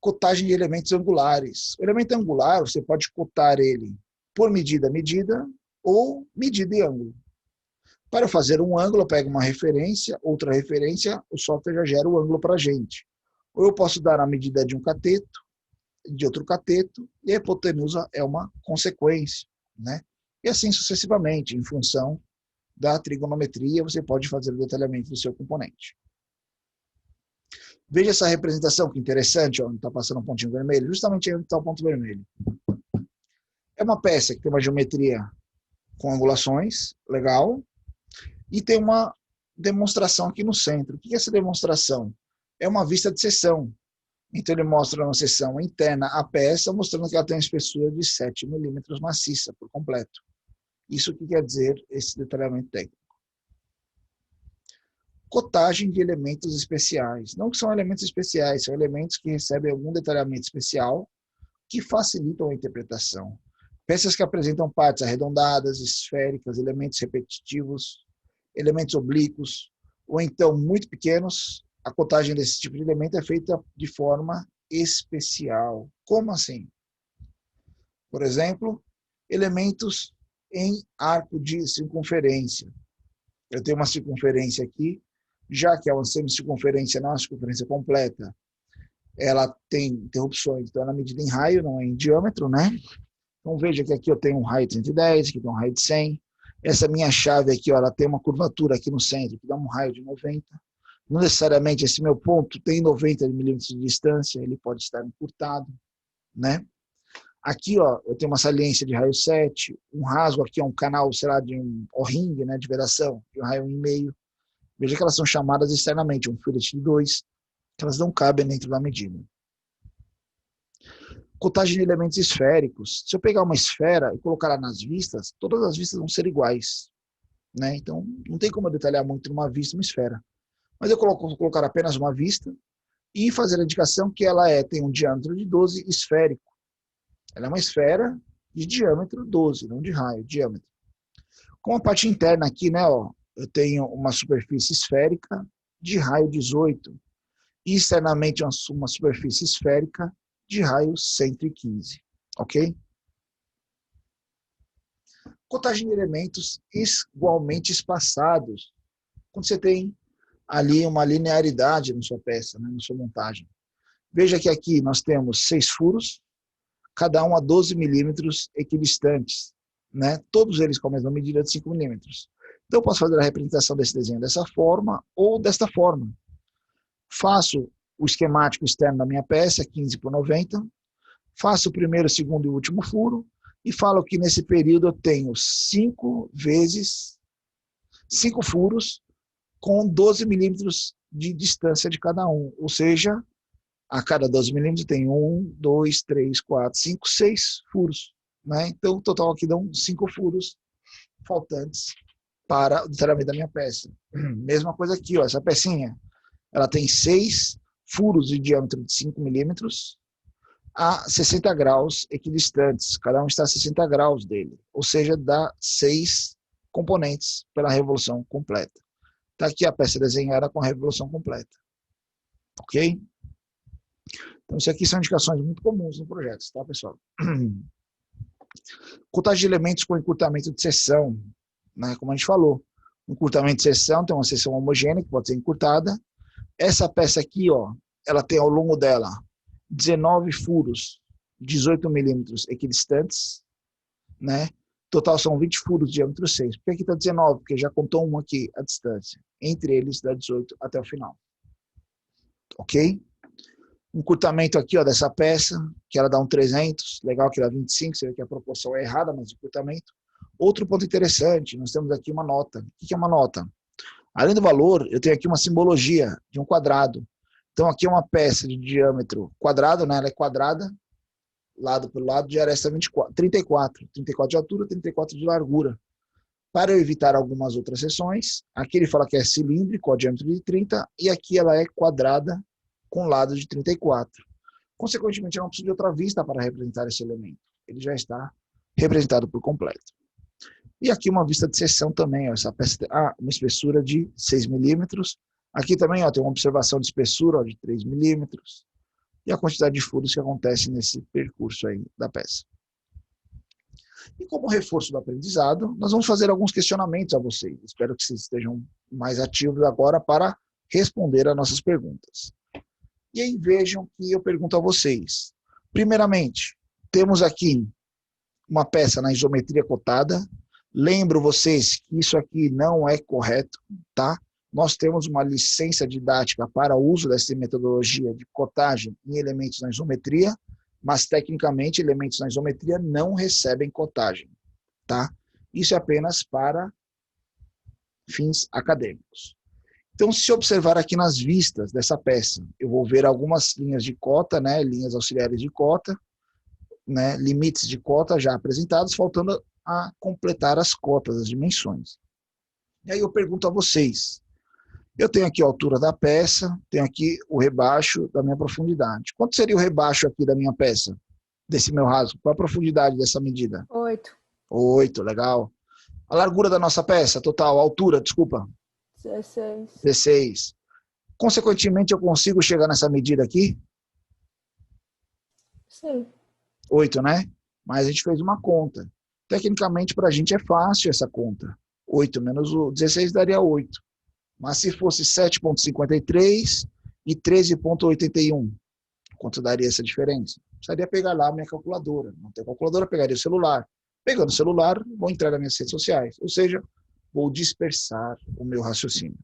Cotagem de elementos angulares. O elemento angular, você pode cotar ele por medida a medida ou medida e ângulo. Para eu fazer um ângulo, eu pego uma referência, outra referência, o software já gera o ângulo para a gente. Ou eu posso dar a medida de um cateto, de outro cateto, e a hipotenusa é uma consequência. Né? E assim sucessivamente, em função da trigonometria, você pode fazer o detalhamento do seu componente. Veja essa representação, que interessante, onde está passando um pontinho vermelho, justamente aí onde está o ponto vermelho. É uma peça que tem uma geometria com angulações, legal, e tem uma demonstração aqui no centro. O que é essa demonstração? É uma vista de seção. Então ele mostra uma seção interna à peça, mostrando que ela tem uma espessura de 7 milímetros maciça por completo. Isso que quer dizer esse detalhamento técnico. Cotagem de elementos especiais. Não que são elementos especiais, são elementos que recebem algum detalhamento especial que facilitam a interpretação. Peças que apresentam partes arredondadas, esféricas, elementos repetitivos, elementos oblíquos, ou então muito pequenos, a cotagem desse tipo de elemento é feita de forma especial. Como assim? Por exemplo, elementos em arco de circunferência. Eu tenho uma circunferência aqui, já que é uma semicircunferência, não é uma circunferência completa, ela tem interrupções, então ela é medida em raio, não é em diâmetro, né? Então veja que aqui eu tenho um raio de 110, aqui tem um raio de 100. Essa minha chave aqui, ó, ela tem uma curvatura aqui no centro, que dá um raio de 90. Não necessariamente esse meu ponto tem 90 milímetros de distância, ele pode estar encurtado, né? Aqui, ó, eu tenho uma saliência de raio 7, um rasgo aqui é um canal, sei lá, de um O-ring, né, de vedação, de um raio 1,5. Veja que elas são chamadas externamente, um filete de 2, que elas não cabem dentro da medida. Cotagem de elementos esféricos. Se eu pegar uma esfera e colocar ela nas vistas, todas as vistas vão ser iguais. né? Então, não tem como eu detalhar muito numa vista, uma esfera. Mas eu vou colocar apenas uma vista e fazer a indicação que ela tem um diâmetro de 12 esférico. Ela é uma esfera de diâmetro 12, não de raio, diâmetro. Com a parte interna aqui, né, ó, eu tenho uma superfície esférica de raio 18 e externamente uma superfície esférica de raio 115, ok? Contagem de elementos igualmente espaçados. Quando você tem ali uma linearidade na sua peça, né, na sua montagem. Veja que aqui nós temos 6 furos, cada um a 12 milímetros equidistantes, né? Todos eles com a mesma medida de 5 milímetros. Então eu posso fazer a representação desse desenho dessa forma ou desta forma. Faço o esquemático externo da minha peça, 15 por 90, faço o primeiro, segundo e último furo e falo que nesse período eu tenho 5 furos com 12 milímetros de distância de cada um, ou seja, a cada 12 milímetros tem 1, 2, 3, 4, 5, 6 furos. Né? Então, o total aqui dão 5 furos faltantes para o detalhamento da minha peça. Mesma coisa aqui, ó, essa pecinha, ela tem 6 furos de diâmetro de 5 milímetros a 60 graus equidistantes. Cada um está a 60 graus dele, ou seja, dá 6 componentes pela revolução completa. Está aqui a peça desenhada com a revolução completa. Ok? Então, isso aqui são indicações muito comuns no projeto, tá, pessoal? Contagem de elementos com encurtamento de seção, né? Como a gente falou, encurtamento de seção tem uma seção homogênea que pode ser encurtada. Essa peça aqui, ó, ela tem ao longo dela 19 furos, 18 milímetros equidistantes, né? Total são 20 furos de diâmetro 6. Por que aqui está 19? Porque já contou um aqui a distância. Entre eles dá 18 até o final. Ok? Encurtamento aqui, ó, dessa peça, que ela dá um 300, legal que dá 25, você vê que a proporção é errada, mas encurtamento. Outro ponto interessante, nós temos aqui uma nota. O que é uma nota? Além do valor, eu tenho aqui uma simbologia de um quadrado. Então aqui é uma peça de diâmetro quadrado, né? Ela é quadrada, lado por lado, de aresta 34 de altura, 34 de largura. Para eu evitar algumas outras seções, aqui ele fala que é cilíndrico, ó, diâmetro de 30, e aqui ela é quadrada, com lado de 34. Consequentemente, eu não preciso de outra vista para representar esse elemento. Ele já está representado por completo. E aqui uma vista de seção também. Ó, essa peça tem uma espessura de 6 milímetros. Aqui também ó, tem uma observação de espessura ó, de 3 milímetros. E a quantidade de furos que acontece nesse percurso aí da peça. E como reforço do aprendizado, nós vamos fazer alguns questionamentos a vocês. Espero que vocês estejam mais ativos agora para responder a nossas perguntas. E aí vejam que eu pergunto a vocês. Primeiramente, temos aqui uma peça na isometria cotada. Lembro vocês que isso aqui não é correto, tá? Nós temos uma licença didática para o uso dessa metodologia de cotagem em elementos na isometria, mas tecnicamente elementos na isometria não recebem cotagem, tá? Isso é apenas para fins acadêmicos. Então, se observar aqui nas vistas dessa peça, eu vou ver algumas linhas de cota, né, linhas auxiliares de cota, né, limites de cota já apresentados, faltando a completar as cotas, as dimensões. E aí eu pergunto a vocês, eu tenho aqui a altura da peça, tenho aqui o rebaixo da minha profundidade. Quanto seria o rebaixo aqui da minha peça, desse meu rasgo? Qual a profundidade dessa medida? 8. 8, legal. A largura da nossa peça, total, a altura, desculpa. 16. 16. Consequentemente, eu consigo chegar nessa medida aqui? Sim. 8, né? Mas a gente fez uma conta. Tecnicamente, para a gente é fácil essa conta. 8 menos o 16 daria 8. Mas se fosse 7,53 e 13,81, quanto daria essa diferença? Precisaria pegar lá a minha calculadora. Não tem calculadora, pegaria o celular. Pegando o celular, vou entrar nas minhas redes sociais. Ou seja, vou dispersar o meu raciocínio.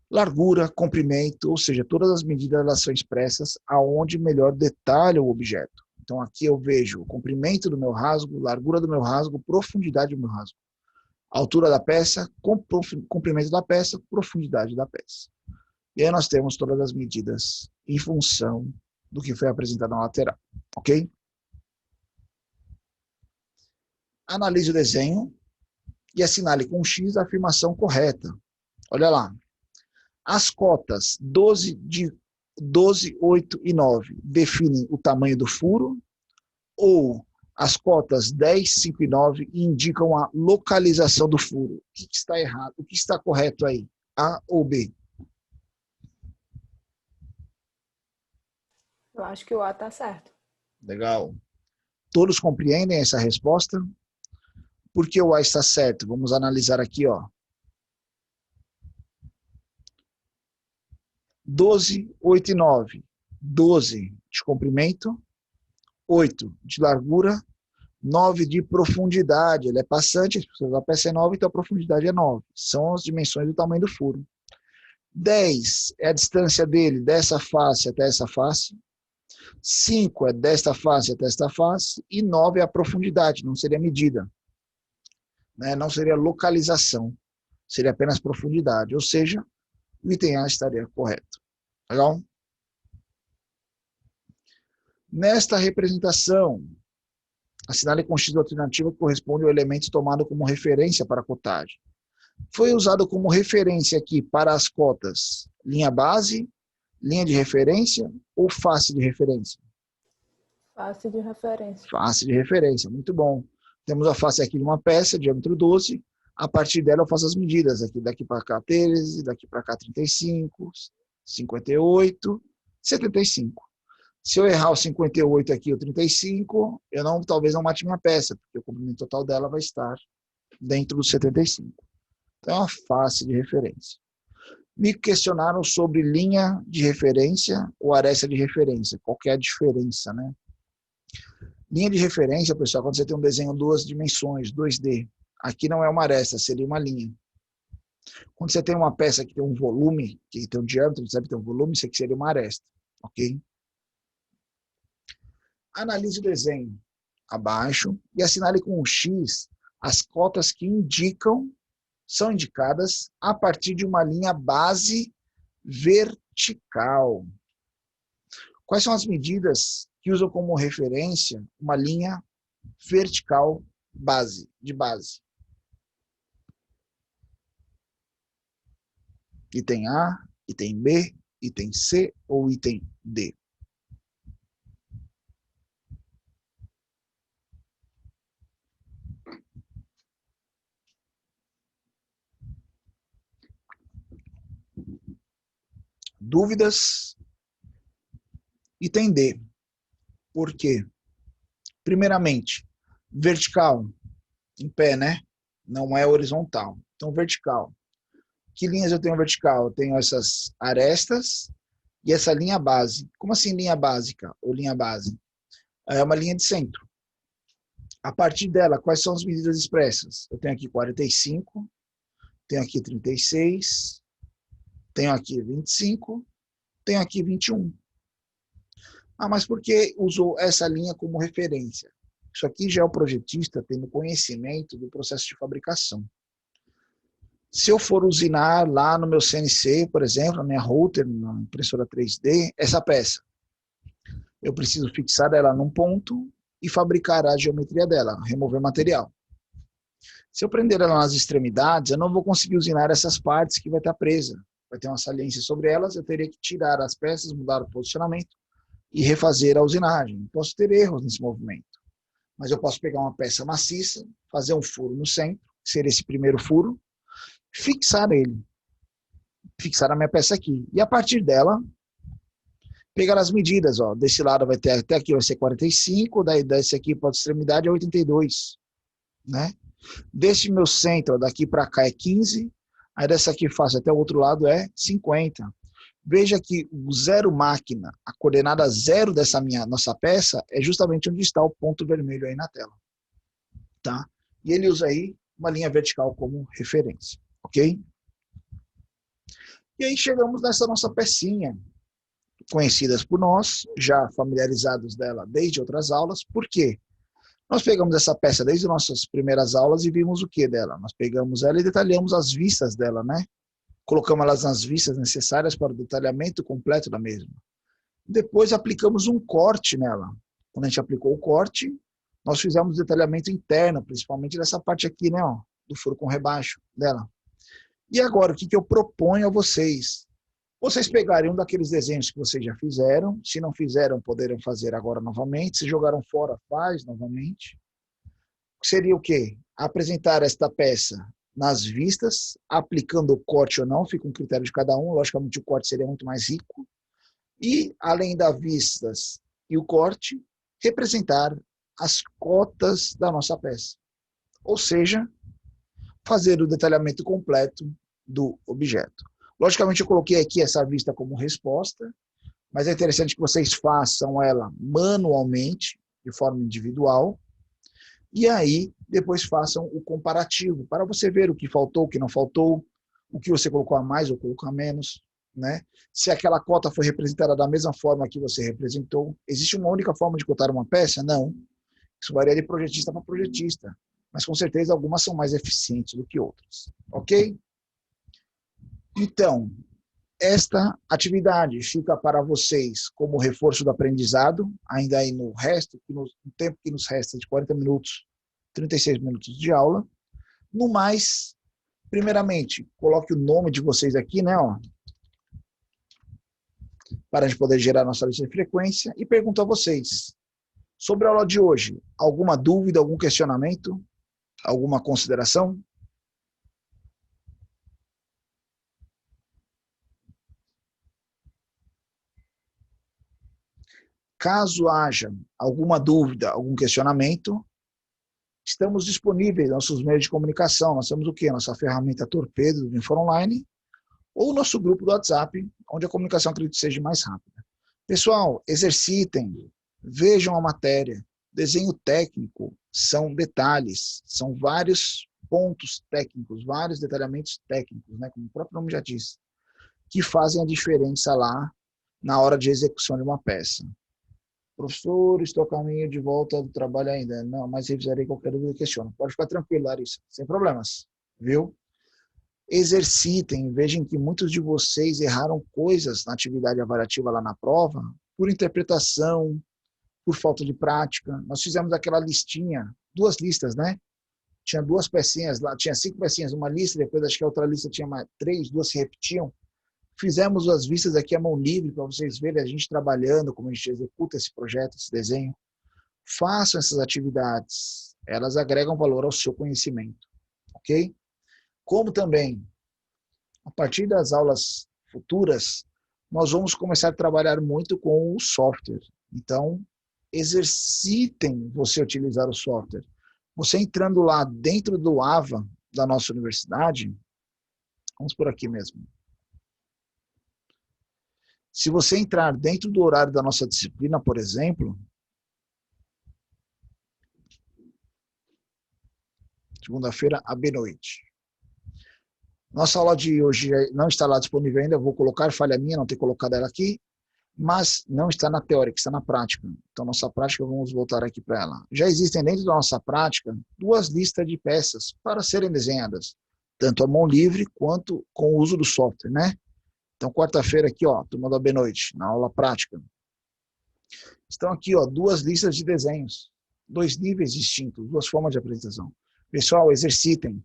Largura, comprimento, ou seja, todas as medidas elas são expressas aonde melhor detalha o objeto. Então aqui eu vejo o comprimento do meu rasgo, largura do meu rasgo, profundidade do meu rasgo. Altura da peça, comprimento da peça, profundidade da peça. E aí nós temos todas as medidas em função do que foi apresentado na lateral. Ok? Analise o desenho. e assinale com X a afirmação correta. Olha lá. As cotas 12, 8 e 9 definem o tamanho do furo, ou as cotas 10, 5 e 9 indicam a localização do furo? O que está errado? O que está correto aí? A ou B? Eu acho que o A tá certo. Legal. Todos compreendem essa resposta? Por que o A está certo? Vamos analisar aqui, ó. 12, 8 e 9. 12 de comprimento, 8 de largura, 9 de profundidade. Ele é passante, a peça é 9, então a profundidade é 9. São as dimensões do tamanho do furo. 10 é a distância dele dessa face até essa face. 5 é desta face até esta face. E 9 é a profundidade, não seria medida. Né? Não seria localização. Seria apenas profundidade. Ou seja, o item A estaria correto. Legal? Nesta representação, assinale com X a alternativa que corresponde ao elemento tomado como referência para a cotagem. Foi usado como referência aqui para as cotas linha base, linha de referência ou face de referência? Face de referência. Face de referência, muito bom. Temos a face aqui de uma peça, diâmetro 12. A partir dela eu faço as medidas. Daqui para cá 13, daqui para cá 35, 58, 75. Se eu errar o 58 aqui, o 35, talvez não mate minha peça, porque o comprimento total dela vai estar dentro dos 75. Então, é uma face de referência. Me questionaram sobre linha de referência ou aresta de referência. Qual que é a diferença, né? Linha de referência, pessoal, quando você tem um desenho duas dimensões, 2D. Aqui não é uma aresta, seria uma linha. Quando você tem uma peça que tem um volume, que tem um diâmetro, você tem um volume, isso aqui seria uma aresta. Ok? Analise o desenho abaixo e assinale com um X as cotas que são indicadas a partir de uma linha base vertical. Quais são as medidas que usam como referência uma linha vertical de base? Item A, item B, item C ou item D? Dúvidas? Item D. Por quê? Primeiramente, vertical, em pé, né? Não é horizontal. Então, vertical. Que linhas eu tenho vertical? Eu tenho essas arestas e essa linha base. Como assim linha básica ou linha base? É uma linha de centro. A partir dela, quais são as medidas expressas? Eu tenho aqui 45, tenho aqui 36, tenho aqui 25, tenho aqui 21. Ah, mas por que usou essa linha como referência? Isso aqui já é o projetista tendo conhecimento do processo de fabricação. Se eu for usinar lá no meu CNC, por exemplo, na minha router, na impressora 3D, essa peça, eu preciso fixar ela num ponto e fabricar a geometria dela, remover material. Se eu prender ela nas extremidades, eu não vou conseguir usinar essas partes que vai estar presa. Vai ter uma saliência sobre elas, eu teria que tirar as peças, mudar o posicionamento e refazer a usinagem. Posso ter erros nesse movimento, mas eu posso pegar uma peça maciça, fazer um furo no centro, que seria esse primeiro furo, fixar ele, fixar a minha peça aqui. E a partir dela, pegar as medidas, ó, desse lado vai ter, até aqui vai ser 45, daí desse aqui para a extremidade é 82, né? Desse meu centro, daqui para cá é 15, aí dessa aqui faço até o outro lado é 50. Veja que o zero máquina, a coordenada zero dessa nossa peça é justamente onde está o ponto vermelho aí na tela, tá? E ele usa aí uma linha vertical como referência. Ok? E aí chegamos nessa nossa pecinha, conhecidas por nós, já familiarizados dela desde outras aulas. Por quê? Nós pegamos essa peça desde nossas primeiras aulas e vimos o que dela? Nós pegamos ela e detalhamos as vistas dela, né? Colocamos elas nas vistas necessárias para o detalhamento completo da mesma. Depois aplicamos um corte nela. Quando a gente aplicou o corte, nós fizemos detalhamento interno, principalmente dessa parte aqui, né? Ó, do furo com rebaixo dela. E agora, o que eu proponho a vocês? Vocês pegarem um daqueles desenhos que vocês já fizeram, se não fizeram, poderão fazer agora novamente, se jogaram fora, faz novamente. Seria o quê? Apresentar esta peça nas vistas, aplicando o corte ou não, fica um critério de cada um, logicamente o corte seria muito mais rico. E, além das vistas e o corte, representar as cotas da nossa peça. Ou seja, fazer o detalhamento completo do objeto. Logicamente, eu coloquei aqui essa vista como resposta, mas é interessante que vocês façam ela manualmente, de forma individual, e aí depois façam o comparativo, para você ver o que faltou, o que não faltou, o que você colocou a mais ou colocou a menos, né? Se aquela cota foi representada da mesma forma que você representou. Existe uma única forma de cotar uma peça? Não. Isso varia de projetista para projetista, mas com certeza algumas são mais eficientes do que outras, ok? Então, esta atividade fica para vocês como reforço do aprendizado, ainda aí no tempo que nos resta de 40 minutos, 36 minutos de aula. No mais, primeiramente, coloque o nome de vocês aqui, né, ó, para a gente poder gerar nossa lista de frequência, e pergunto a vocês, sobre a aula de hoje, alguma dúvida, algum questionamento, alguma consideração? Caso haja alguma dúvida, algum questionamento, estamos disponíveis, nossos meios de comunicação. Nós temos o quê? Nossa ferramenta Torpedo do Infor Online, ou o nosso grupo do WhatsApp, onde a comunicação, acredito, seja mais rápida. Pessoal, exercitem, vejam a matéria. Desenho técnico são detalhes, são vários pontos técnicos, vários detalhamentos técnicos, né, como o próprio nome já diz, que fazem a diferença lá na hora de execução de uma peça. Professor, estou a caminho de volta do trabalho ainda. Não, mas revisarei qualquer dúvida que questione. Pode ficar tranquilo, Larissa, sem problemas, viu? Exercitem, vejam que muitos de vocês erraram coisas na atividade avaliativa lá na prova, por interpretação, por falta de prática. Nós fizemos aquela listinha, 2 listas, né? Tinha 2 pecinhas lá, tinha 5 pecinhas, uma lista, depois acho que a outra lista tinha mais 3, 2 se repetiam. Fizemos as vistas aqui à mão livre, para vocês verem a gente trabalhando, como a gente executa esse projeto, esse desenho. Façam essas atividades, elas agregam valor ao seu conhecimento, ok? Como também, a partir das aulas futuras, nós vamos começar a trabalhar muito com o software. Então, exercitem você utilizar o software. Você entrando lá dentro do AVA da nossa universidade, vamos por aqui mesmo. Se você entrar dentro do horário da nossa disciplina, por exemplo, segunda-feira, à noite. Nossa aula de hoje não está lá disponível ainda, eu vou colocar, falha minha não ter colocado ela aqui, mas não está na teórica, está na prática. Então, nossa prática, vamos voltar aqui para ela. Já existem dentro da nossa prática 2 listas de peças para serem desenhadas, tanto à mão livre quanto com o uso do software, né? Então, quarta-feira aqui, ó, turma da noite, na aula prática. Estão aqui, ó, 2 listas de desenhos, 2 níveis distintos, 2 formas de apresentação. Pessoal, exercitem.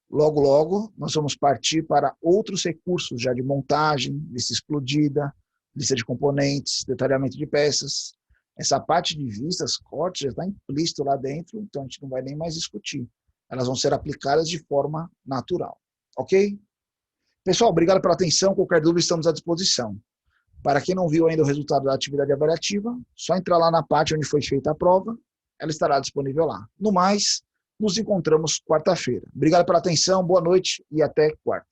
Logo, logo, nós vamos partir para outros recursos já de montagem, lista explodida, lista de componentes, detalhamento de peças. Essa parte de vistas, cortes, já está implícito lá dentro, então a gente não vai nem mais discutir. Elas vão ser aplicadas de forma natural, ok? Pessoal, obrigado pela atenção. Qualquer dúvida, estamos à disposição. Para quem não viu ainda o resultado da atividade avaliativa, só entrar lá na parte onde foi feita a prova, ela estará disponível lá. No mais, nos encontramos quarta-feira. Obrigado pela atenção, boa noite e até quarta.